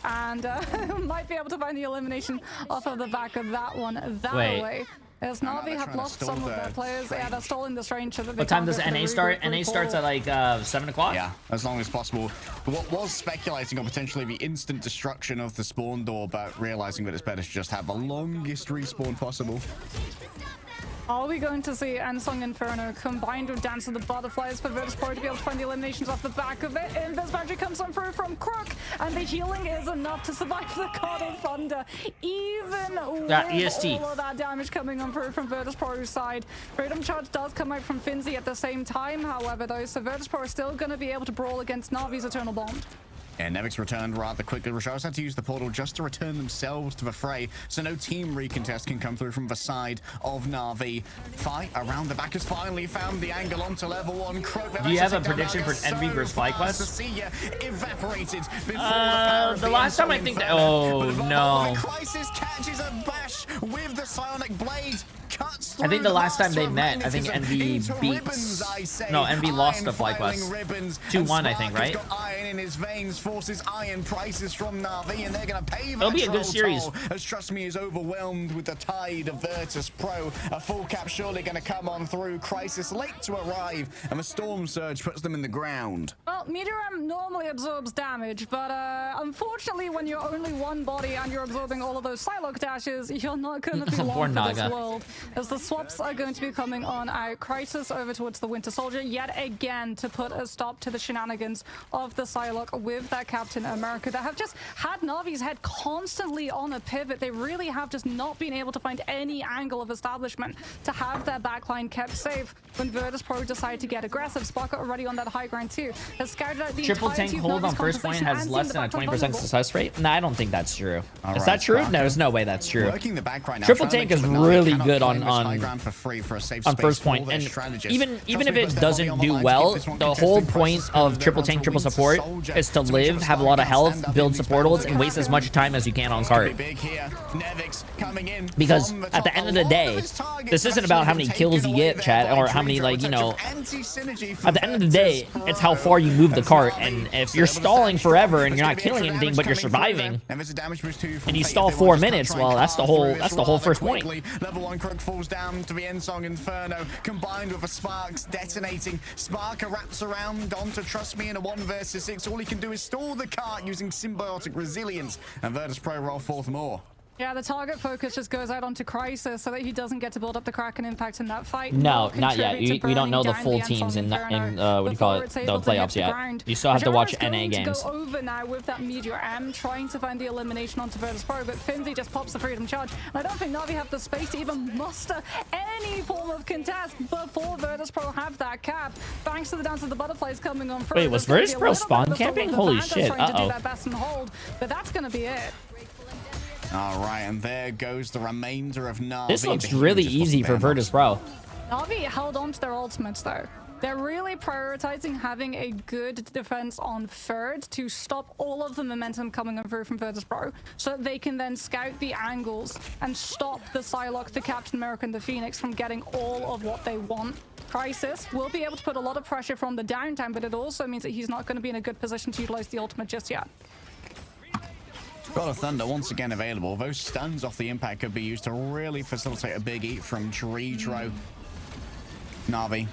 and might be able to find the elimination off of the back of that one that way. As Navi have lost some of their players. Yeah, they're still in this range. So that what time does NA start? NA starts at like 7 o'clock? Yeah, as long as possible. What was speculating on potentially the instant destruction of the spawn door, but realizing that it's better to just have the longest respawn possible. Are we going to see Ensong Inferno combined with Dance of the Butterflies for VIRTUS.PRO to be able to find the eliminations off the back of it? And this magic comes on through from Crook, and the healing is enough to survive the God of Thunder, even with EST. all of that damage coming on through from VIRTUS.PRO's side. Freedom Charge does come out from Finzi at the same time, however, though, so VIRTUS.PRO is still going to be able to brawl against Navi's Eternal Bond. And Nevix returned rather quickly. Rajaro's had to use the portal just to return themselves to the fray, so no team recontest can come through from the side of Navi. Fight around the back has finally found the angle onto level 1. Do you have a prediction for NV versus FlyQuest? Evaporated the last time I think that... Oh, no. Crisis catches a bash with the Psionic Blade. I think the last time they met, I think NV beats... No, NV lost to FlyQuest. 2-1, I think, right? Iron in his veins, forces iron prices from Navi, and they're going to pay that. It'll be a good series. As Trust Me is overwhelmed with the tide of VIRTUS.PRO. A full cap surely going to come on through. Crisis late to arrive, and the Storm Surge puts them in the ground. Well, Meteoram normally absorbs damage, but unfortunately, when you're only one body and you're absorbing all of those Psylocke dashes, you're not going to be long for this world. As the swaps are going to be coming on out. Crisis over towards the Winter Soldier yet again to put a stop to the shenanigans of the Psylocke with that Captain America that have just had Navi's head constantly on a pivot. They really have just not been able to find any angle of establishment to have their backline kept safe when VIRTUS.PRO decide to get aggressive. Sparker already on that high ground too. Has scouted out the triple tank hold on first point has less than a 20% success rate? No, I don't think that's true. Is that true? No, there's no way that's true. Triple tank is really good on first point, and even if it doesn't do well, the whole point of triple tank, triple support is to live, have a lot of health, build support ults, and waste as much time as you can on cart. Because at the end of the day, this isn't about how many kills you get, chat, or how many, like, you know, at the end of the day, it's how far you move the cart. And if you're stalling forever and you're not killing anything but you're surviving, and you stall 4 minutes, well, that's the whole first point. Level 1 Crook falls down to the Ensong Inferno, combined with a Sparks detonating. Sparker wraps around onto Trust Me in a 1 versus 6. All he can do is stall the cart using symbiotic resilience, and VIRTUS.PRO roll forth more. Yeah, the target focus just goes out onto Crisis so that he doesn't get to build up the Kraken impact in that fight. No, not yet. We don't know the full teams in what do you call it, the playoffs yet. You still have to watch NA games. Go over now with that Meteor M, trying to find the elimination onto VIRTUS.PRO, but Finzi just pops the Freedom Charge. And I don't think Navi have the space to even muster any form of contest before VIRTUS.PRO have that cap. Thanks to the Dance of the Butterflies coming on through. Wait, was VIRTUS.PRO spawn camping? Holy shit! Trying to do that best and hold, but that's gonna be it. All right, and there goes the remainder of Navi. This looks really easy for VIRTUS.PRO. Navi held on to their ultimates, though. They're really prioritizing having a good defense on third to stop all of the momentum coming through from VIRTUS.PRO, so that they can then scout the angles and stop the Psylocke, the Captain America, and the Phoenix from getting all of what they want. Crisis will be able to put a lot of pressure from the downtime, but it also means that he's not going to be in a good position to utilize the ultimate just yet. God of Thunder once again available. Those stuns off the impact could be used to really facilitate a big eat from Jay3. Navi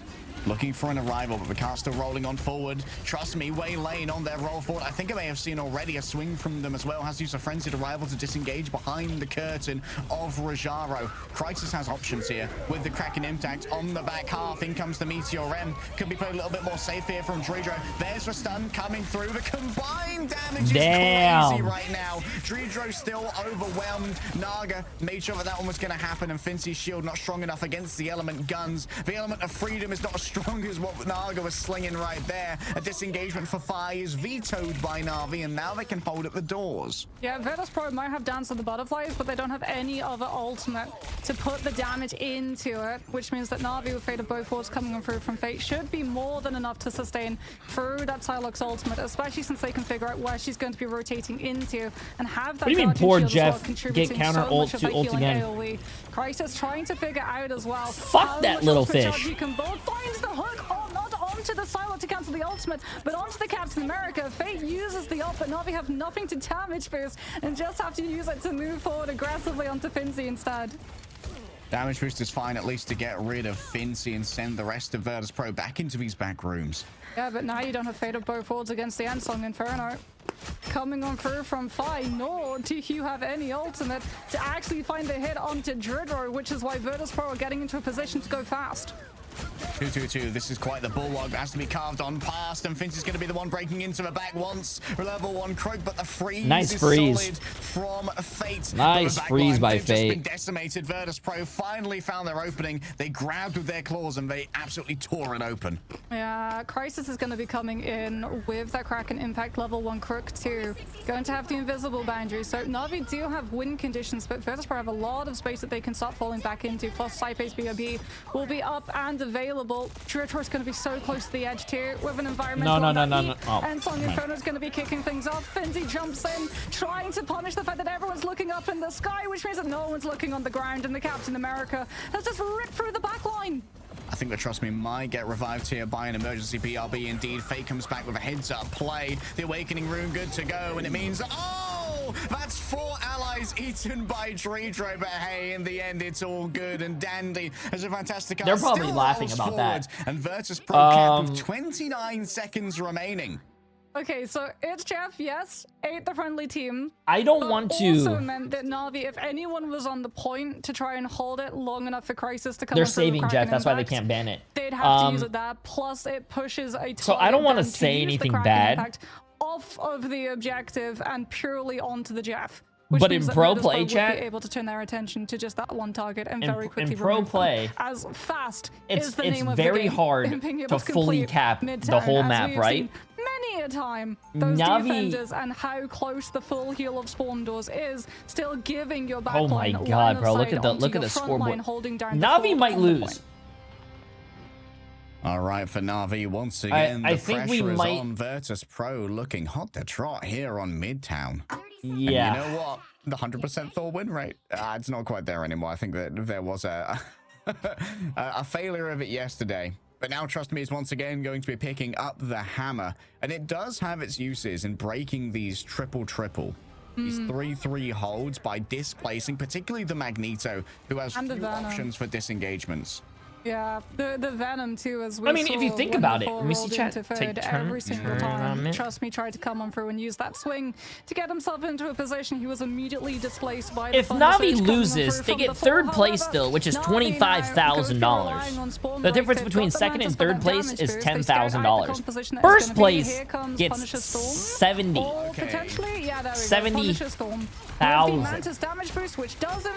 looking for an arrival, but the car's still rolling on forward. Trust Me, Waylane on their roll forward. I think I may have seen already a swing from them as well. Has used a frenzied arrival to disengage behind the curtain of Rajaro. Crisis has options here with the Kraken impact on the back half. In comes the Meteor M. Could be played a little bit more safe here from Jay3. There's the stun coming through. The combined damage is crazy right now. Jay3 still overwhelmed. Naga made sure that one was going to happen, and Fincy's shield not strong enough against the element guns. The element of freedom is not strong as what Naga was slinging right there. A disengagement for Fi is vetoed by Na'Vi, and now they can hold at the doors. Yeah, VIRTUS.PRO might have Dance of the Butterflies, but they don't have any other ultimate to put the damage into it, which means that Na'Vi with Fate of Both Worlds coming on through from Fate should be more than enough to sustain through that Psylocke's ultimate, especially since they can figure out where she's going to be rotating into and have that. What do you mean poor Jeff get counter ult to ult again? AoE. Crisis trying to figure out as well. Fuck that little fish. You can both finds the hook, not onto the Psylocke to cancel the ultimate, but onto the Captain America. Fate uses the ult, but Na'Vi have nothing to damage boost and just have to use it to move forward aggressively onto Finzi instead. Damage boost is fine, at least to get rid of Finzi and send the rest of VIRTUS.PRO back into these back rooms. Yeah, but now you don't have Fate of Both Worlds against the Ansong Inferno. Coming on through from Fi, nor do you have any ultimate to actually find the hit onto Dridro, which is why VIRTUS.PRO are getting into a position to go fast. 2-2-2. This is quite the bulwark that has to be carved on past, and Finch is going to be the one breaking into the back once. Level 1 croak, but the freeze nice is freeze solid from Fate. Nice freeze by Fate. Just been decimated. VIRTUS.PRO finally found their opening. They grabbed with their claws and they absolutely tore it open. Yeah, Crisis is going to be coming in with that Kraken Impact level 1 crook too. Going to have the invisible boundary. So Na'Vi do have win conditions, but VIRTUS.PRO have a lot of space that they can start falling back into. Plus, Cypace BRB will be up and available. Dritro is going to be so close to the edge too with an environmental. No. Oh, and Song Inferno is going to be kicking things off. Finzi jumps in, trying to punish the fact that everyone's looking up in the sky, which means that no one's looking on the ground, and the Captain America has just ripped through the back line. I think that Trust Me might get revived here by an emergency BRB. Indeed, Fate comes back with a heads-up play. The Awakening Rune good to go, and it means, oh, that's 4 allies eaten by Dridro. But hey, in the end, it's all good and dandy. There's a fantastic. They're probably laughing about that. And VIRTUS.PRO cap with 29 seconds remaining. Okay, so it's Jeff, yes, ate the friendly team. I don't want to. Also meant that Na'Vi, if anyone was on the point to try and hold it long enough for Crisis to come, they're saving Jeff. That's why they can't ban it. They'd have to use it that. Plus, it pushes a. So I don't want to say anything bad. Off of the objective and purely onto the Jeff. But in pro play, chat, be able to turn their attention to just that one target and very quickly. In pro play, as fast it's very hard to fully cap the whole map, right? Many a time, those defenders and how close the full heal of spawn doors is still giving your backline. Oh my god, bro! Look at the scoreboard. Na'Vi might lose. All right, for Na'Vi once again, I the think pressure we is might on VIRTUS.PRO, looking hot to trot here on Midtown. Yeah. And you know what? The 100% Thor win rate, it's not quite there anymore. I think that there was a failure of it yesterday. But now Trust Me is once again going to be picking up the hammer. And it does have its uses in breaking these triple. These 3-3 holds by displacing, particularly the Magneto, who has few options for disengagements. Yeah, the Venom too, as we I mean, if you think about it, let me see chat. Every single time, Trust Me tried to come on through and use that swing to get himself into a position. He was immediately displaced by. If Na'Vi loses, they get third place still, which is $25,000. The difference between second and third place is $10,000. First place gets 70. Potentially, yeah, there we go. 70,000.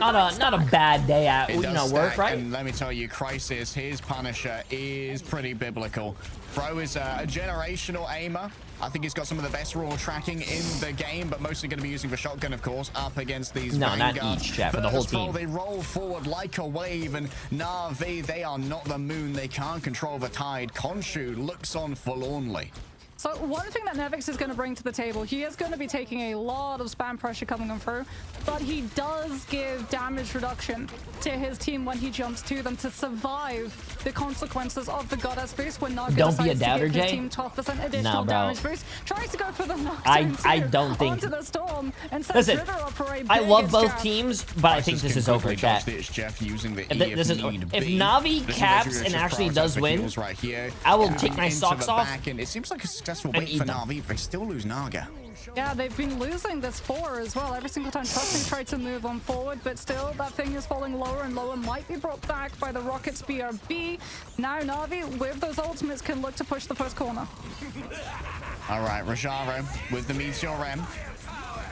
Not a bad day at work, right? And let me tell you, Crisis, his Punisher is pretty biblical. Bro is a generational aimer. I think he's got some of the best raw tracking in the game, but mostly going to be using the shotgun, of course, up against these Vanguards. Not each, chat, for the whole team. They roll forward like a wave, and Na'Vi, they are not the moon. They can't control the tide. Khonshu looks on forlornly. So one thing that Nevix is going to bring to the table, he is going to be taking a lot of spam pressure coming on through, but he does give damage reduction to his team when he jumps to them to survive the consequences of the Goddess boost when Naga don't be a doubter, Jay. Jay. Team 12% additional damage boost. Tries to go for the knockdown I don't think. Onto the storm and listen, I love both teams, but I think this is over, chat. Jeff using the this is if Na'Vi caps and actually does win, I will take my socks off. And it seems like a successful win for Na'Vi, but they still lose Naga. Yeah, they've been losing this 4 as well. Every single time Trust Me tried to move on forward, but still that thing is falling lower and lower. Might be brought back by the Rockets BRB. Now Na'Vi, with those ultimates, can look to push the first corner. All right, Rajaro with the Meteor Rem.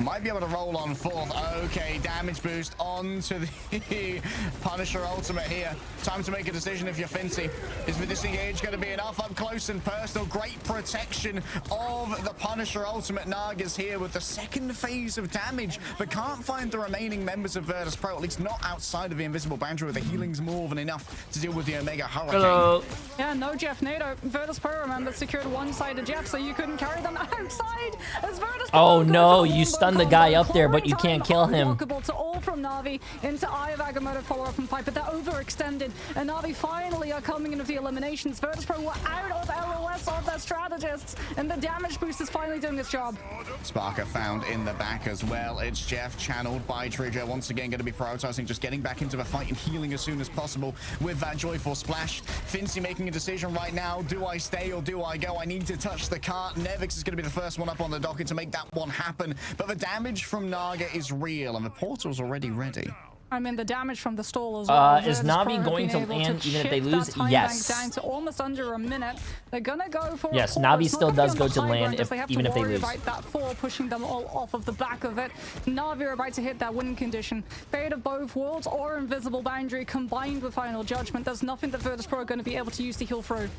Might be able to roll on fourth. Okay, damage boost onto the Punisher ultimate here. Time to make a decision if you're Fincy. Is the disengage going to be enough? Up close and personal. Great protection of the Punisher ultimate. Naga's here with the second phase of damage, but can't find the remaining members of VIRTUS.PRO, at least not outside of the invisible boundary, where the healing's more than enough to deal with the Omega Hurricane. Hello. Yeah, no Jeff NATO. VIRTUS.PRO, remember, secured one side of Jeff, so you couldn't carry them outside. As VIRTUS.PRO Oh no, you stunned the guy up there, but you can't kill him. To all from NAVI into Eye of Agamotto, follow up and fight, but they're overextended, and NAVI finally are coming in with the eliminations. VIRTUS.PRO were out of LOS of their strategists, and the damage boost is finally doing its job. Sparker found in the back as well. It's Jeff, channeled by Trigger, once again going to be prioritizing just getting back into the fight and healing as soon as possible with that joyful splash. Fincy making a decision right now. Do I stay or do I go? I need to touch the cart. Nevix is going to be the first one up on the docket to make that one happen, but the damage from Naga is real, and the portal's already ready. I mean, the damage from the stall as well. Is NAVI going to land even if they lose? Yes. Down to almost under a minute. They're gonna go for yes, a NAVI still does go to land even if they lose. About that 4, pushing them all off of the back of it. NAVI are about to hit that win condition. Fate of both worlds or invisible boundary combined with final judgment. There's nothing that VIRTUS.PRO are going to be able to use to heal through.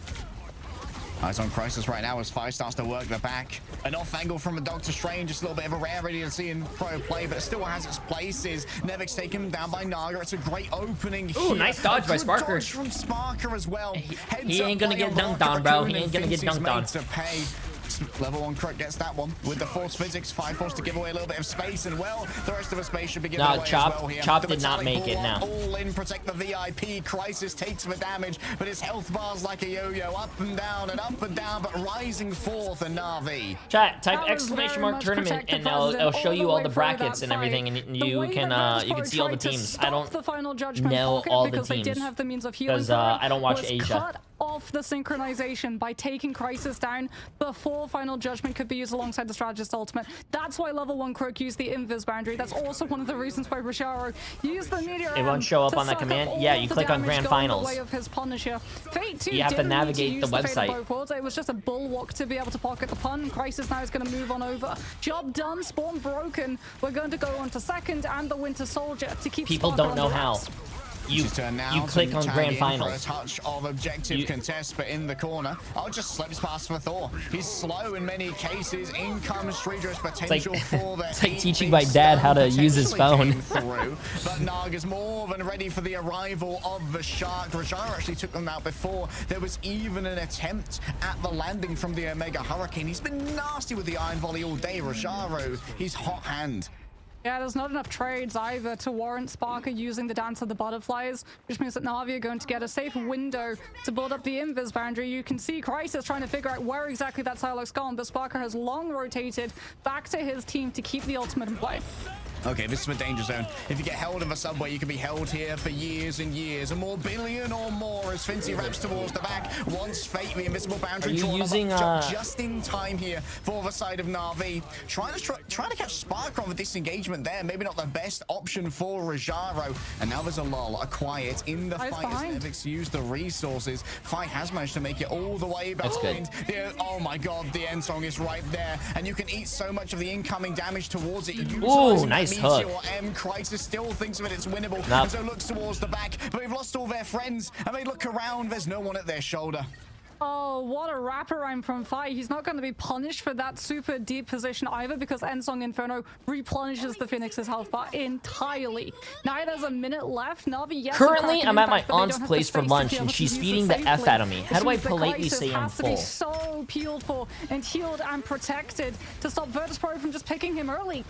Eyes on Crisis right now as Five starts to work the back. An off angle from a Doctor Strange, just a little bit of a rarity to see in pro play, but it still has its places. Nevix taken down by Naga. It's a great opening. Ooh, nice dodge by Sparker. Dodge from Sparker as well. He ain't gonna get dunked on, bro. He ain't gonna get dunked on. Level 1 Crook gets that one with the force physics. 5 forced to give away a little bit of space, and well, the rest of the space should be given away Chop, as well here. Chop did not make it now. All in, protect the VIP. Crisis takes the damage, but his health bar's like a yo-yo, up and down, but rising forth a Navi. Chat, type exclamation mark tournament, and it'll show you all the brackets and everything, and you can see all the teams. I don't know all the teams because I don't watch Asia. Off the synchronization by taking Crisis down before final judgment could be used alongside the strategist ultimate. That's why level 1 Crook used the invis boundary. That's also one of the reasons why Rasharo used the meteor. It won't show up on that command. Yeah, you click on grand finals. You have to navigate the website. It was just a bulwark to be able to pocket the pun. Crisis now is going to move on over. Job done, spawn broken. We're going to go on to second and the Winter Soldier to keep people don't know how. You click on grand finals. A touch of objective contest, but in the corner. Oh, just slips past for Thor. He's slow in many cases. In comes Streeter's potential for the. It's like teaching my dad how to use his phone. But Naga's more than ready for the arrival of the Shark. Rajara actually took them out before there was even an attempt at the landing from the Omega Hurricane. He's been nasty with the Iron Volley all day. Rajaro, he's hot hand. Yeah, there's not enough trades either to warrant Sparker using the Dance of the Butterflies, which means that Navi are going to get a safe window to build up the invis boundary. You can see Crisis trying to figure out where exactly that Psylocke's gone, but Sparker has long rotated back to his team to keep the ultimate in play. Okay, this is a danger zone. If you get held in a subway, you can be held here for years and years. A more billion or more as Fincy wraps towards the back. Once Fate, the invisible boundary drawn up just in time here for the side of Navi. Trying to catch Sparker on the disengagement there. Maybe not the best option for Rajaro. And now there's a lull, a quiet in the fight as Nevix used the resources. Fight has managed to make it all the way behind. Oh my god, the end song is right there. And you can eat so much of the incoming damage towards it. Ooh, nice hook. Crisis still thinks of it, it's winnable. And so looks towards the back, but they've lost all their friends, and they look around, there's no one at their shoulder. Oh, what a wraparound from Fight. He's not going to be punished for that super deep position either, because Ensong Inferno replenishes the Phoenix's health bar entirely. Now there's a minute left. Navi, yes, currently, I'm at my aunt's place for lunch, and she's feeding the F out of me. How do I politely say I'm full? Has to be so peeled for and healed and protected to stop VIRTUS.PRO from just picking him early.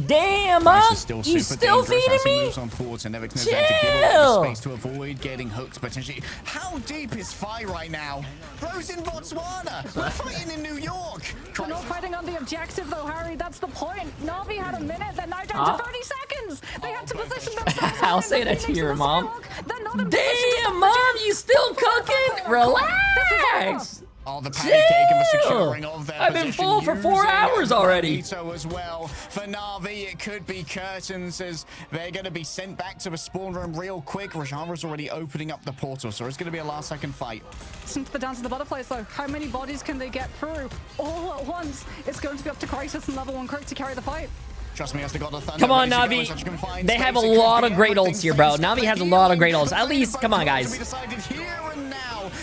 Damn, Mom! You still feeding me? Chill! Space to avoid getting hooked potentially. How deep is Fi right now? Bro's in Botswana. We're fighting in New York. We're not fighting on the objective though, Harry. That's the point. Navi had a minute. They're now down to 30 seconds. They have to position themselves. I'll say that to your mom. Damn, Mom! You still cooking? Relax. Oh, the panic cake and the securing of their I've been full for 4 hours already. As well. For Na'Vi, it could be curtains as they're going to be sent back to the spawn room real quick. Rajara's already opening up the portal, so it's going to be a last-second fight. Listen to the dance of the butterflies, though. How many bodies can they get through all at once? It's going to be up to Crisis and level 1 Crook to carry the fight. Trust me, as the God of Thunder. Come on, Navi. They have a lot of great ults here, bro. Navi has a lot of great ults. At least, come on, guys.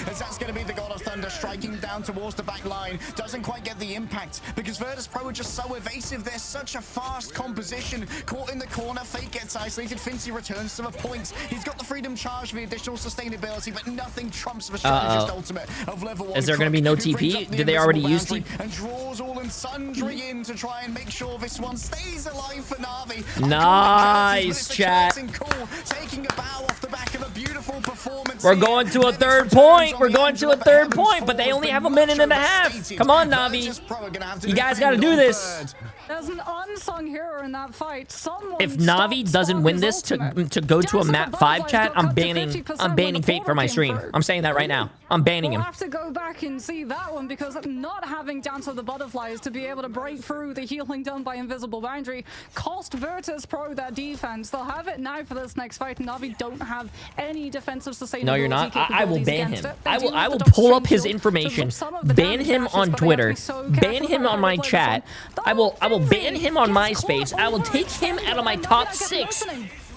As that's going to be the God of Thunder striking down towards the back line. Doesn't quite get the impact because VIRTUS.PRO are just so evasive. They're such a fast composition. Caught in the corner, Fate gets isolated. Fincy returns to the points. He's got the freedom charge for the additional sustainability, but nothing trumps the strategist ultimate of level 1. Is there going to be no TP? Did they already use TP? And draws all and sundry in to try and make sure this one stays alive for Navi. Nice, chat. Taking a bow off the back of a beautiful performance. We're going to a third point. We're going to a third point, but they only have a minute and a half. Come on, Navi. You guys got to do this. There's an unsung hero in that fight. If Navi doesn't win this to go to a map 5 chat, I'm banning Fate from my stream. I'm saying that right now. I'm banning him. We'll have to go back and see that one because not having Dance of the Butterflies to be able to break through the healing done by Invisible Boundary cost VIRTUS.PRO that defense. They'll have it now for this next fight. Navi don't have any defensive sustainability. No, you're not. I will ban him. I will pull up his information, ban him on Twitter, ban him on my chat. I will ban him on MySpace. I will take him out of my top 6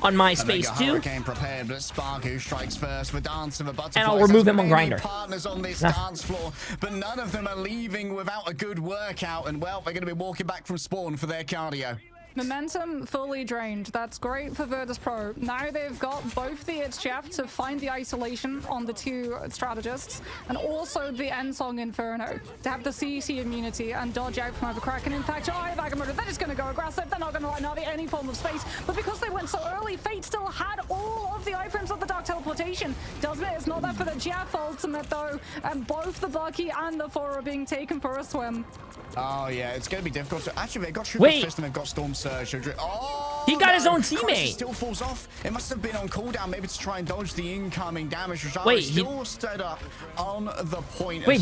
on MySpace too. Prepared, but Spark who strikes first for Dance of the Butterflies. And I'll remove him on Grindr. Partners on this dance floor, but none of them are leaving without a good workout. And well, they're going to be walking back from spawn for their cardio. Momentum fully drained. That's great for VIRTUS.PRO. Now they've got both the HGF to find the isolation on the 2 strategists and also the Endsong Inferno to have the CC immunity and dodge out from Overcrack. And in fact, Vagamotor, they're just going to go aggressive. They're not going to let Navi any form of space. But because they went so early, Fate still had all of the iframes of the Dark Teleportation. Doesn't it? It's not there for the Jeff ultimate though. And both the Bucky and the 4 are being taken for a swim. Oh yeah, it's going to be difficult. Actually, they've got Triple Fist and they've got Storm Surge. Oh, he got his own teammate. Still falls off. It must have been on cooldown, maybe to try and dodge the incoming damage. Wait, still stood up on the point. Wait,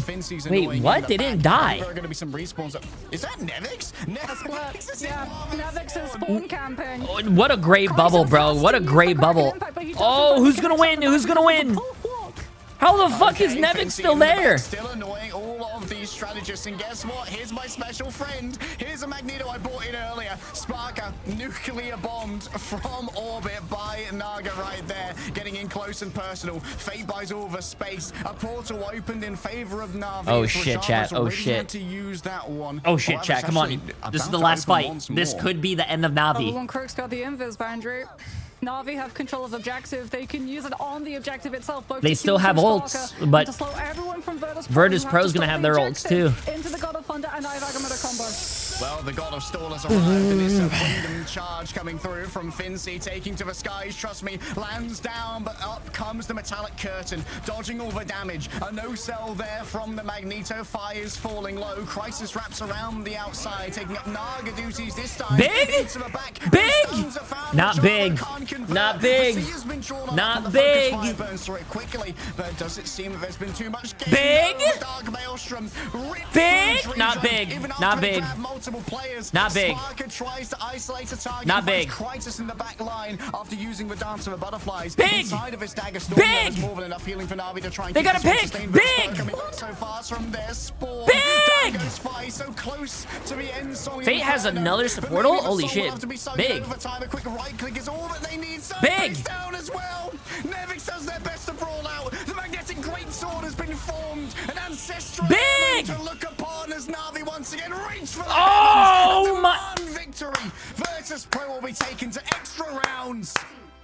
what? They didn't die. There are going to be some respawns. Is that Nevix? Nevix's spawn campaign. Oh, what a great bubble, bro. What a great bubble. Oh, who's going to win? Who's going to win? How the fuck is Nevix still there? Still annoying all of these strategists. And guess what? Here's my special friend. Here's a Magneto I bought in earlier. Sparker, nuclear bombed from orbit by Naga right there. Getting in close and personal. Fate buys all the space. A portal opened in favor of Navi. Oh shit, chat. Oh shit. To use that one. Oh shit, chat. Come on. This is the last fight. This could be the end of Navi. One Crook's got the invis boundary. Navi have control of objective. They can use it on the objective itself. Both they still have ults, but VIRTUS.PRO is going to have their ults too. Into the God of Thunder and Vagamotor combo. Well, the God of Stall has arrived, and it's a freedom charge coming through from Fincy, taking to the skies. Trust me, lands down, but up comes the metallic curtain, dodging all the damage. A no-cell there from the Magneto. Fires falling low. Crisis wraps around the outside, taking up Naga duties this time. Big? Into the back. Big? Not big. Not big. Not big. Burns through it quickly, but does it seem that there's been too much game? Big? Big? Not big. Not big. Players. Not big. Tries to isolate a target. Not big. Crisis in the back line after using the Dance of the Butterflies. Big. Inside of his dagger storm, big. More than enough healing for Navi to try and they got a pick. Big. So fast from their spawn. Big. So close to the end. Fate has another supportal. Holy shit. Big. A quick right click is all that they need. Big. Down as well. Nevix does their best to brawl out. The magnetic greatsword has been formed. An ancestral big to look upon as Navi once again reach for the oh my victory. VIRTUS.PRO will be taken to extra rounds.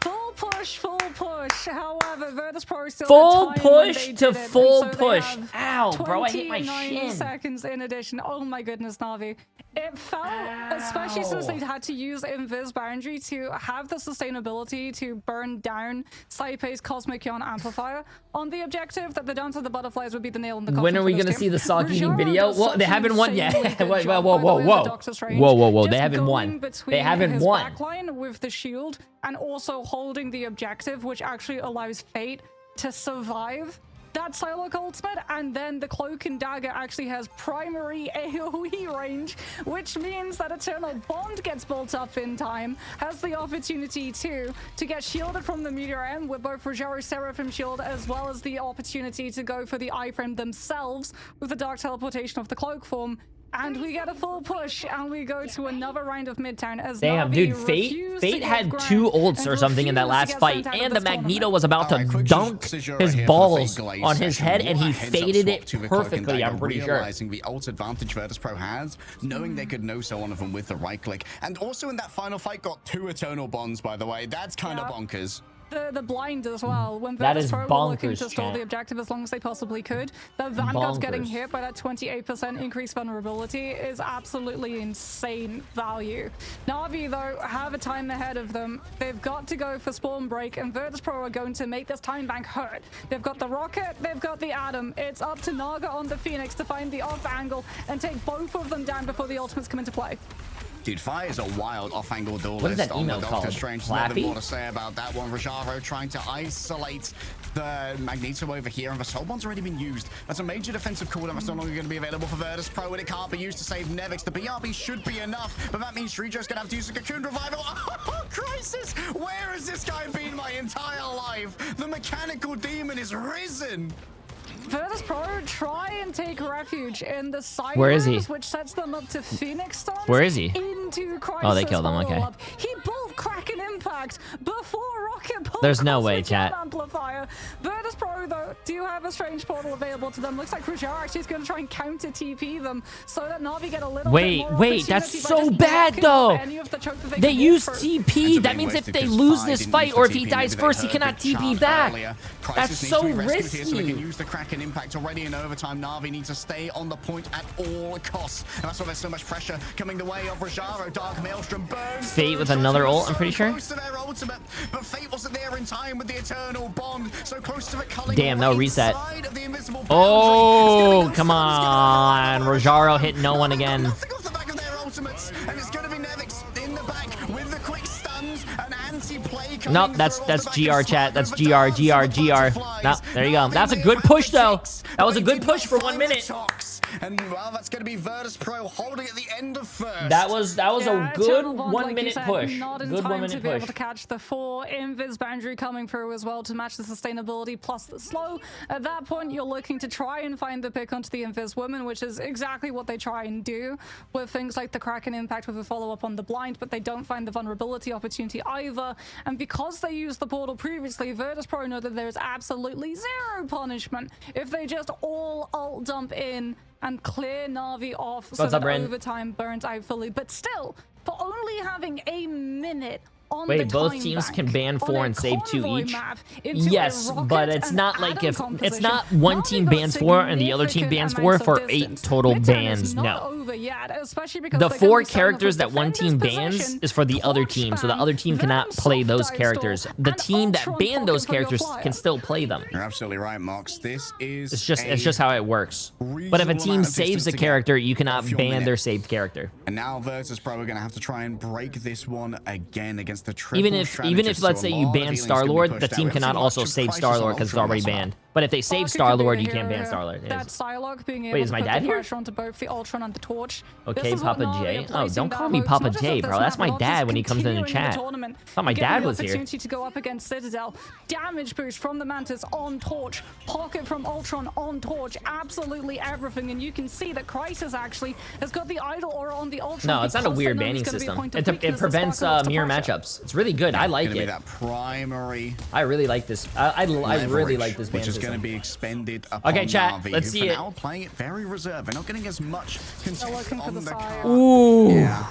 Full push, full push. However, VIRTUS.PRO still full push to full so push. Ow, bro, I hit my 29 shin. seconds in addition. Oh my goodness, Navi. It felt, especially since they had to use Invis Boundary to have the sustainability to burn down Saipe's Cosmic Yawn Amplifier on the objective that the Dance of the Butterflies would be the nail in the coffin. When are we going to see the sock eating video? Well, they haven't won yet. Whoa. They haven't won. They haven't won. Backline with the shield and also holding the objective, which actually allows Fate to survive that Psylocke ultimate, and then the Cloak and Dagger actually has primary AoE range, which means that Eternal Bond gets built up in time, has the opportunity to get shielded from the Meteor M with both Rogero Seraphim shield, as well as the opportunity to go for the iframe themselves with the Dark Teleportation of the Cloak form. And we get a full push, and we go to another round of Midtown as damn, Navi dude, Fate had 2 ults or something in that last fight, and the Magneto was about to dunk his balls on his head, and he faded it perfectly, I'm pretty sure. Realizing the ult advantage VIRTUS.PRO has, knowing they could no-sell one of them with the right click. And also in that final fight got 2 Eternal Bonds, by the way. That's kind of bonkers. The blind as well. When that is VIRTUS.PRO were looking to stall chat. the objective as long as they possibly could, the Vanguard's getting hit by that 28% increased vulnerability is absolutely insane value. Navi, though, have a time ahead of them. They've got to go for spawn break, and VIRTUS.PRO are going to make this time bank hurt. They've got the Rocket, they've got the Atom. It's up to Naga on the Phoenix to find the off angle and take both of them down before the ultimates come into play. Dude, Fire is a wild off-angle duelist. What is that email called? Doctor Strange. Nothing more to say about that one. Rogero trying to isolate the Magneto over here, and the Soul Bond's already been used. That's a major defensive cooldown that's no longer going to be available for VIRTUS.PRO, and it can't be used to save Nevix. The BRB should be enough, but that means Shreejo's going to have to use the Cocoon Revival. Oh, crisis! Where has this guy been my entire life? The mechanical demon is risen! VIRTUS.PRO try and take refuge in the side Where is he? rooms, which sets them up to Phoenix Stance. Where is he? Into Crisis. Oh, they killed him. Okay. Follow-up. He both Kraken Impact before Rocket pulled There's no way, chat. Amplifier. VIRTUS.PRO, though, do have a strange portal available to them. Looks like Rogero actually is going to try and counter TP them so that Navi get a little bit more wait, that's opportunity by so just bad, blocking though. off any of the choke that They can use walk for. TP. That means if they lose this fight, or if he dies first, he cannot TP back. That's so risky. So they can use the Kraken Impact already in overtime. Navi needs to stay on the point at all costs, and that's why there's so much pressure coming the way of Rogero. Dark Maelstrom burns. Fate with another ult, I'm pretty sure. Close to their ultimate, but Fate wasn't there in time with the Eternal Bond. So close to it, culling damn, no right reset. side of the invisible Oh, boundary. come on. Rogero hit no one again. Nothing off the back of their ultimates, and it's going to be Nevix in the back with the quick stuns, an anti-play. Nope, that's GR, chat. That's GR. No, there you go. That's a good push, though. That was a good push for 1 minute. And well, that's going to be VIRTUS.PRO holding at the end of first. That was a good Eternal Bond, 1 like minute you said, push. Not in Good time 1 to minute be able push. to catch the 4 invis boundary coming through as well to match the sustainability plus the slow. At that point, you're looking to try and find the pick onto the invis woman, which is exactly what they try and do with things like the Kraken Impact with a follow-up on the blind, but they don't find the vulnerability opportunity either. And because they used the portal previously, VIRTUS.PRO know that there's absolutely zero punishment if they just all ult dump in and clear Navi off so that overtime burns out fully. But still, for only having a minute on the Wait, both time teams bank can ban 4 and save 2 each? Yes, but it's not like if it's not one team bans 4 and the other team bans 4 for 8 total bans. No. The 4 characters that one team bans is for the other team, so the other team cannot play those characters. The team that banned those characters can still play them. You're absolutely right, Mox. This is it's just how it works. But if a team saves a character, you cannot ban their saved character. And now VIRTUS.PRO are going to have to try and break this one again against the triple even if let's say you ban Star-Lord, the team cannot also save Star-Lord because it's already banned. But if they save Star-Lord, you can't ban Star-Lord. That Psylocke being able Wait, is my to put dad the here? pressure onto both the Ultron and the Torch. Okay, Papa J. Oh, don't call me Papa J, bro. That's my dad when he comes in the chat. I thought my dad was here. Opportunity to go up against Citadel. Damage boost from the Mantis on Torch. Pocket from Ultron on Torch. Absolutely everything. And you can see that Crisis actually has got the idle aura on the Ultron. No, it's not a weird banning system. It prevents mirror matchups. It's really good. I like it. That primary. I really like this. I really like this ban which is system. going to be expended upon Okay, chat. Navi, Let's see it. Now playing it very reserved. They're not getting as much contest on the card. Ooh. Yeah.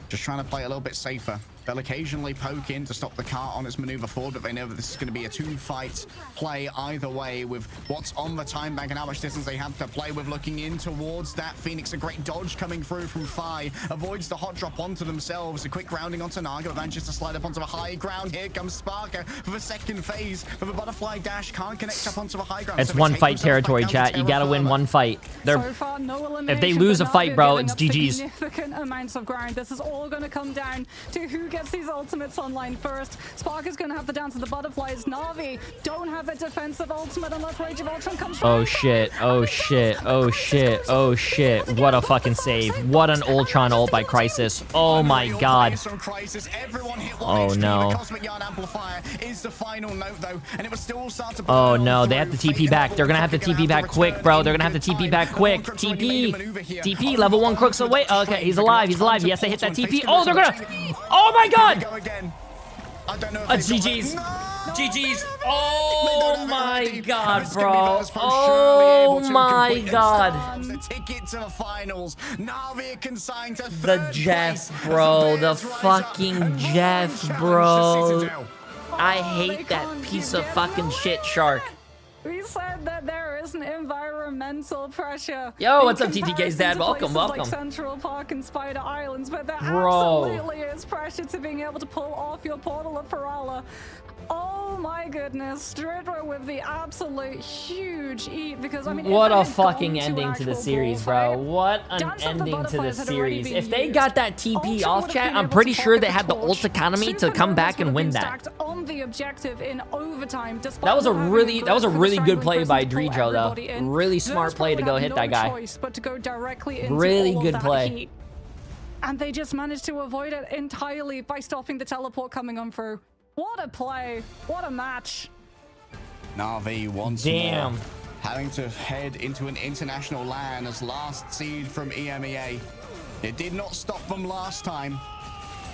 Just trying to play a little bit safer. They'll occasionally poke in to stop the cart on its maneuver forward, but they know that this is going to be a 2-fight play either way with what's on the time bank and how much distance they have to play with. Looking in towards that Phoenix, a great dodge coming through from Phi, avoids the hot drop onto themselves. A quick grounding onto Naga, but manages to slide up onto the high ground. Here comes Sparker for the second phase of a butterfly dash. Can't connect up onto the high ground. It's so one fight territory, chat. You gotta win one fight. If they lose a fight, bro, it's GG's. Significant amounts of ground. This is all going to come down to who gets these ultimates online first. Spark is going to have the dance of the butterflies. Na'Vi don't have a defensive ultimate unless Rage of Ultron comes from. Oh shit, oh shit, oh shit, oh shit. What a fucking save. What an Ultron ult by Crisis. Oh my god. Oh no. Oh no, they have to TP back. They're gonna have to TP back quick, bro. They're gonna have to TP back quick. TP. TP, level 1 crooks away. Okay, he's alive, he's alive. Yes, they hit that TP. Oh, they're gonna. Oh my god. GG's. GG's. Oh my god, bro. Oh my god. The ticket to the finals. Na'Vi consigned to the Jeff, bro. The fucking Jeff, bro. I hate that piece of fucking shit, Shark. We said that there isn't environmental pressure. Yo, what's up, TTK's dad? Welcome, welcome. Like Central Park and Spider Islands, but there absolutely is pressure to being able to pull off your Portal of Parala. Oh my goodness, Dridra with the absolute huge eat, because I mean, what a fucking ending to the series, bro. What an ending to the series. If they got that TP off, chat, I'm pretty sure they had the ult economy to come back and win that. On the objective in overtime, that was a really good play by Dridra, though. Really smart play to go hit that guy. But to go directly into really good play. And they just managed to avoid it entirely by stopping the teleport coming on through. What a play. What a match. Na'Vi once more having to head into an international LAN as last seed from EMEA. It did not stop them last time.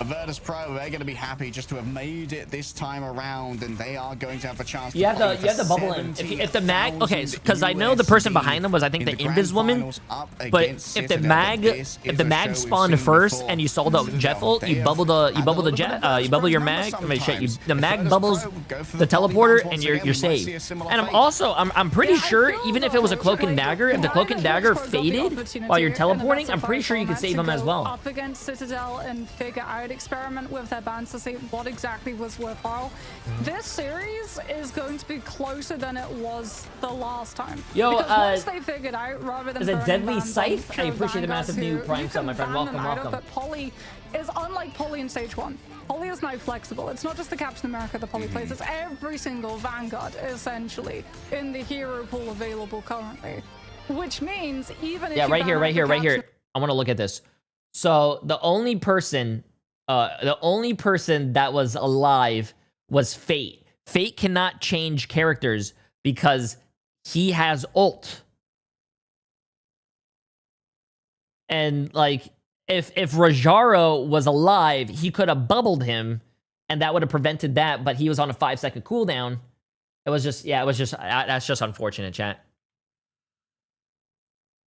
VIRTUS.PRO, they're going to be happy just to have made it this time around, and they are going to have a chance. You have the bubble in. If the mag, okay, because I know the person behind them was, I think, the Invis woman. But if the mag spawned first and you saw the Jeff ult, you bubble your mag. I mean, shit, the mag bubbles the teleporter, and you're safe. And I'm pretty sure, even if it was a cloak and dagger, if the cloak and dagger faded while you're teleporting, I'm pretty sure you could save them as well. Up against Citadel and figure out, experiment with their bans to see what exactly was worthwhile. This series is going to be closer than it was the last time. Yo, once they figured out, rather than is it Deadly Scythe? I appreciate the massive new Prime sub, my friend. Welcome. But Polly is unlike Polly in stage 1. Polly is now flexible. It's not just the Captain America that Polly plays, it's every single Vanguard, essentially, in the hero pool available currently. Which means even if right here. I want to look at this. So the only person that was alive was Fate. Fate cannot change characters because he has ult. And like, if Rajaro was alive, he could have bubbled him, and that would have prevented that. But he was on a 5-second cooldown. That's just unfortunate, chat.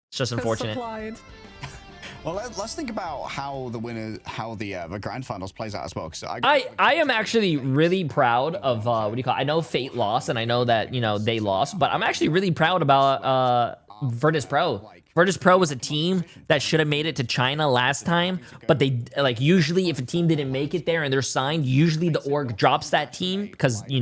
It's just unfortunate. Well, let's think about how the grand finals plays out as well. Because I am actually really proud of I know Fate lost, and I know that they lost, but I'm actually really proud about VIRTUS.PRO. VIRTUS.PRO was a team that should have made it to China last time, but they usually if a team didn't make it there and they're signed, usually the org drops that team because they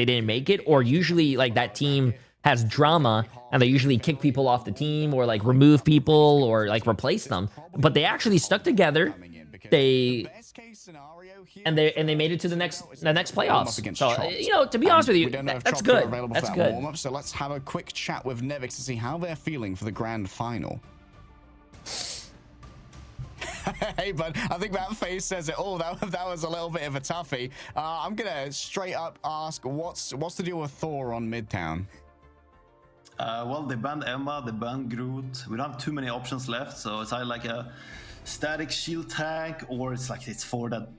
didn't make it, or usually that team has drama and they usually kick people off the team or remove people or replace them. But they actually stuck together. They made it to the next playoffs. So to be honest with you, that's good. That's good. So let's have a quick chat with Nevix to see how they're feeling for the grand final. Hey, bud, I think that face says it all. That was a little bit of a toughie. I'm gonna straight up ask, what's the deal with Thor on Midtown? Well, they banned Emma, they banned Groot. We don't have too many options left, so it's either a static shield tank, or it's Thor that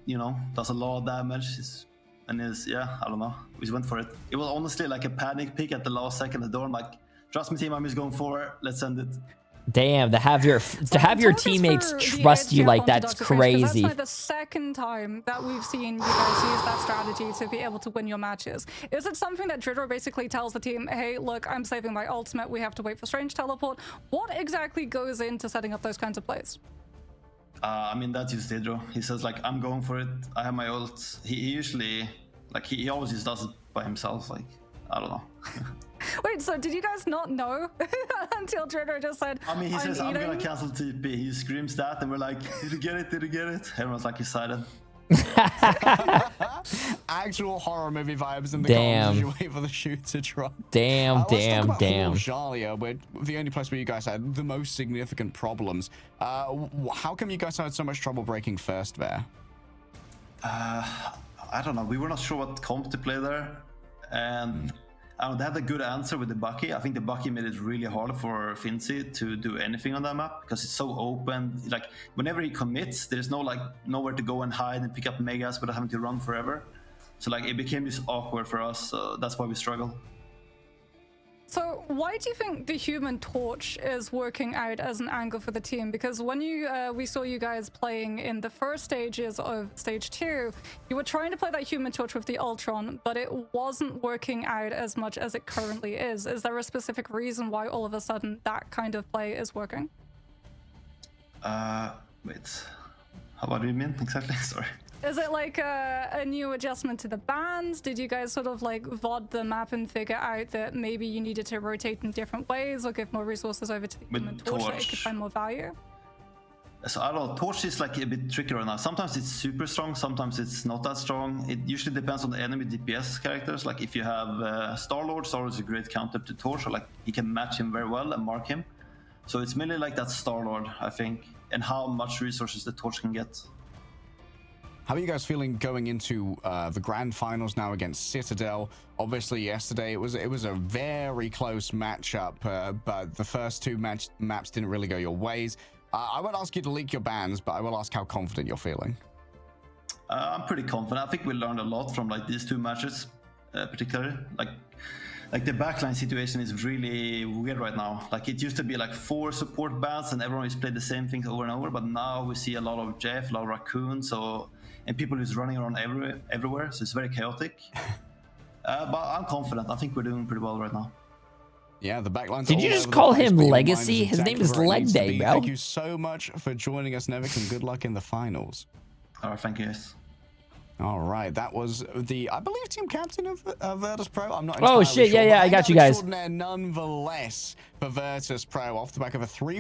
does a lot of damage. I don't know. We just went for it. It was honestly a panic pick at the last second. The door, I'm like, trust me, team, I'm just going for it. Let's send it. Damn, to have your teammates trust you like that's crazy. That's the second time that we've seen you guys use that strategy to be able to win your matches. Is it something that Dridra basically tells the team, hey, look, I'm saving my ultimate, we have to wait for Strange Teleport? What exactly goes into setting up those kinds of plays? I mean, that's just Dridra. He says, I'm going for it. I have my ult. He usually, he always just does it by himself. I don't know. Wait, so did you guys not know until Dridra just said, I mean, he says, I'm gonna cancel TP. He screams that, and we're like, did you get it? Did you get it? Everyone's excited. Actual horror movie vibes in the comments as you wait for the shoe to drop. Damn. Jalia, where the only place where you guys had the most significant problems. How come you guys had so much trouble breaking first there? I don't know. We were not sure what comp to play there, and they had a good answer with the Bucky. I think the Bucky made it really hard for Finzi to do anything on that map because it's so open. Like whenever he commits, there's no like nowhere to go and hide and pick up megas without having to run forever. So like it became just awkward for us. So that's why we struggle. So why do you think the Human Torch is working out as an angle for the team? Because when we saw you guys playing in the first stages of stage 2, you were trying to play that Human Torch with the Ultron, but it wasn't working out as much as it currently is. Is there a specific reason why all of a sudden that kind of play is working? Wait, what do you mean exactly? Sorry. Is it like a new adjustment to the bans? Did you guys sort of like VOD the map and figure out that maybe you needed to rotate in different ways or give more resources over to the Human Torch so it could find more value? So I don't know, Torch is like a bit tricky right now. Sometimes it's super strong, sometimes it's not that strong. It usually depends on the enemy DPS characters. Like if you have Star-Lord is a great counter to Torch, so like he can match him very well and mark him. So it's mainly like that Star-Lord, I think, and how much resources the Torch can get. How are you guys feeling going into the grand finals now against Citadel? Obviously, yesterday it was a very close matchup, but the first two maps didn't really go your ways. I won't ask you to leak your bans, but I will ask how confident you're feeling. I'm pretty confident. I think we learned a lot from like these two matches, particularly. Like the backline situation is really weird right now. Like it used to be like 4 support bans and everyone just played the same things over and over, but now we see a lot of Jeff, a lot of Raccoon, and people who's running around everywhere, so it's very chaotic. But I'm confident. I think we're doing pretty well right now. Yeah, the backline's Did you just call him Legacy? His name is Leg Day, bro. Thank you so much for joining us, Nevik, and good luck in the finals. All right, thank you, guys. All right, that was the, I believe, team captain of VIRTUS.PRO. I'm not entirely sure. Yeah, I got you guys. Nonetheless, for VIRTUS.PRO, off the back of a 3-1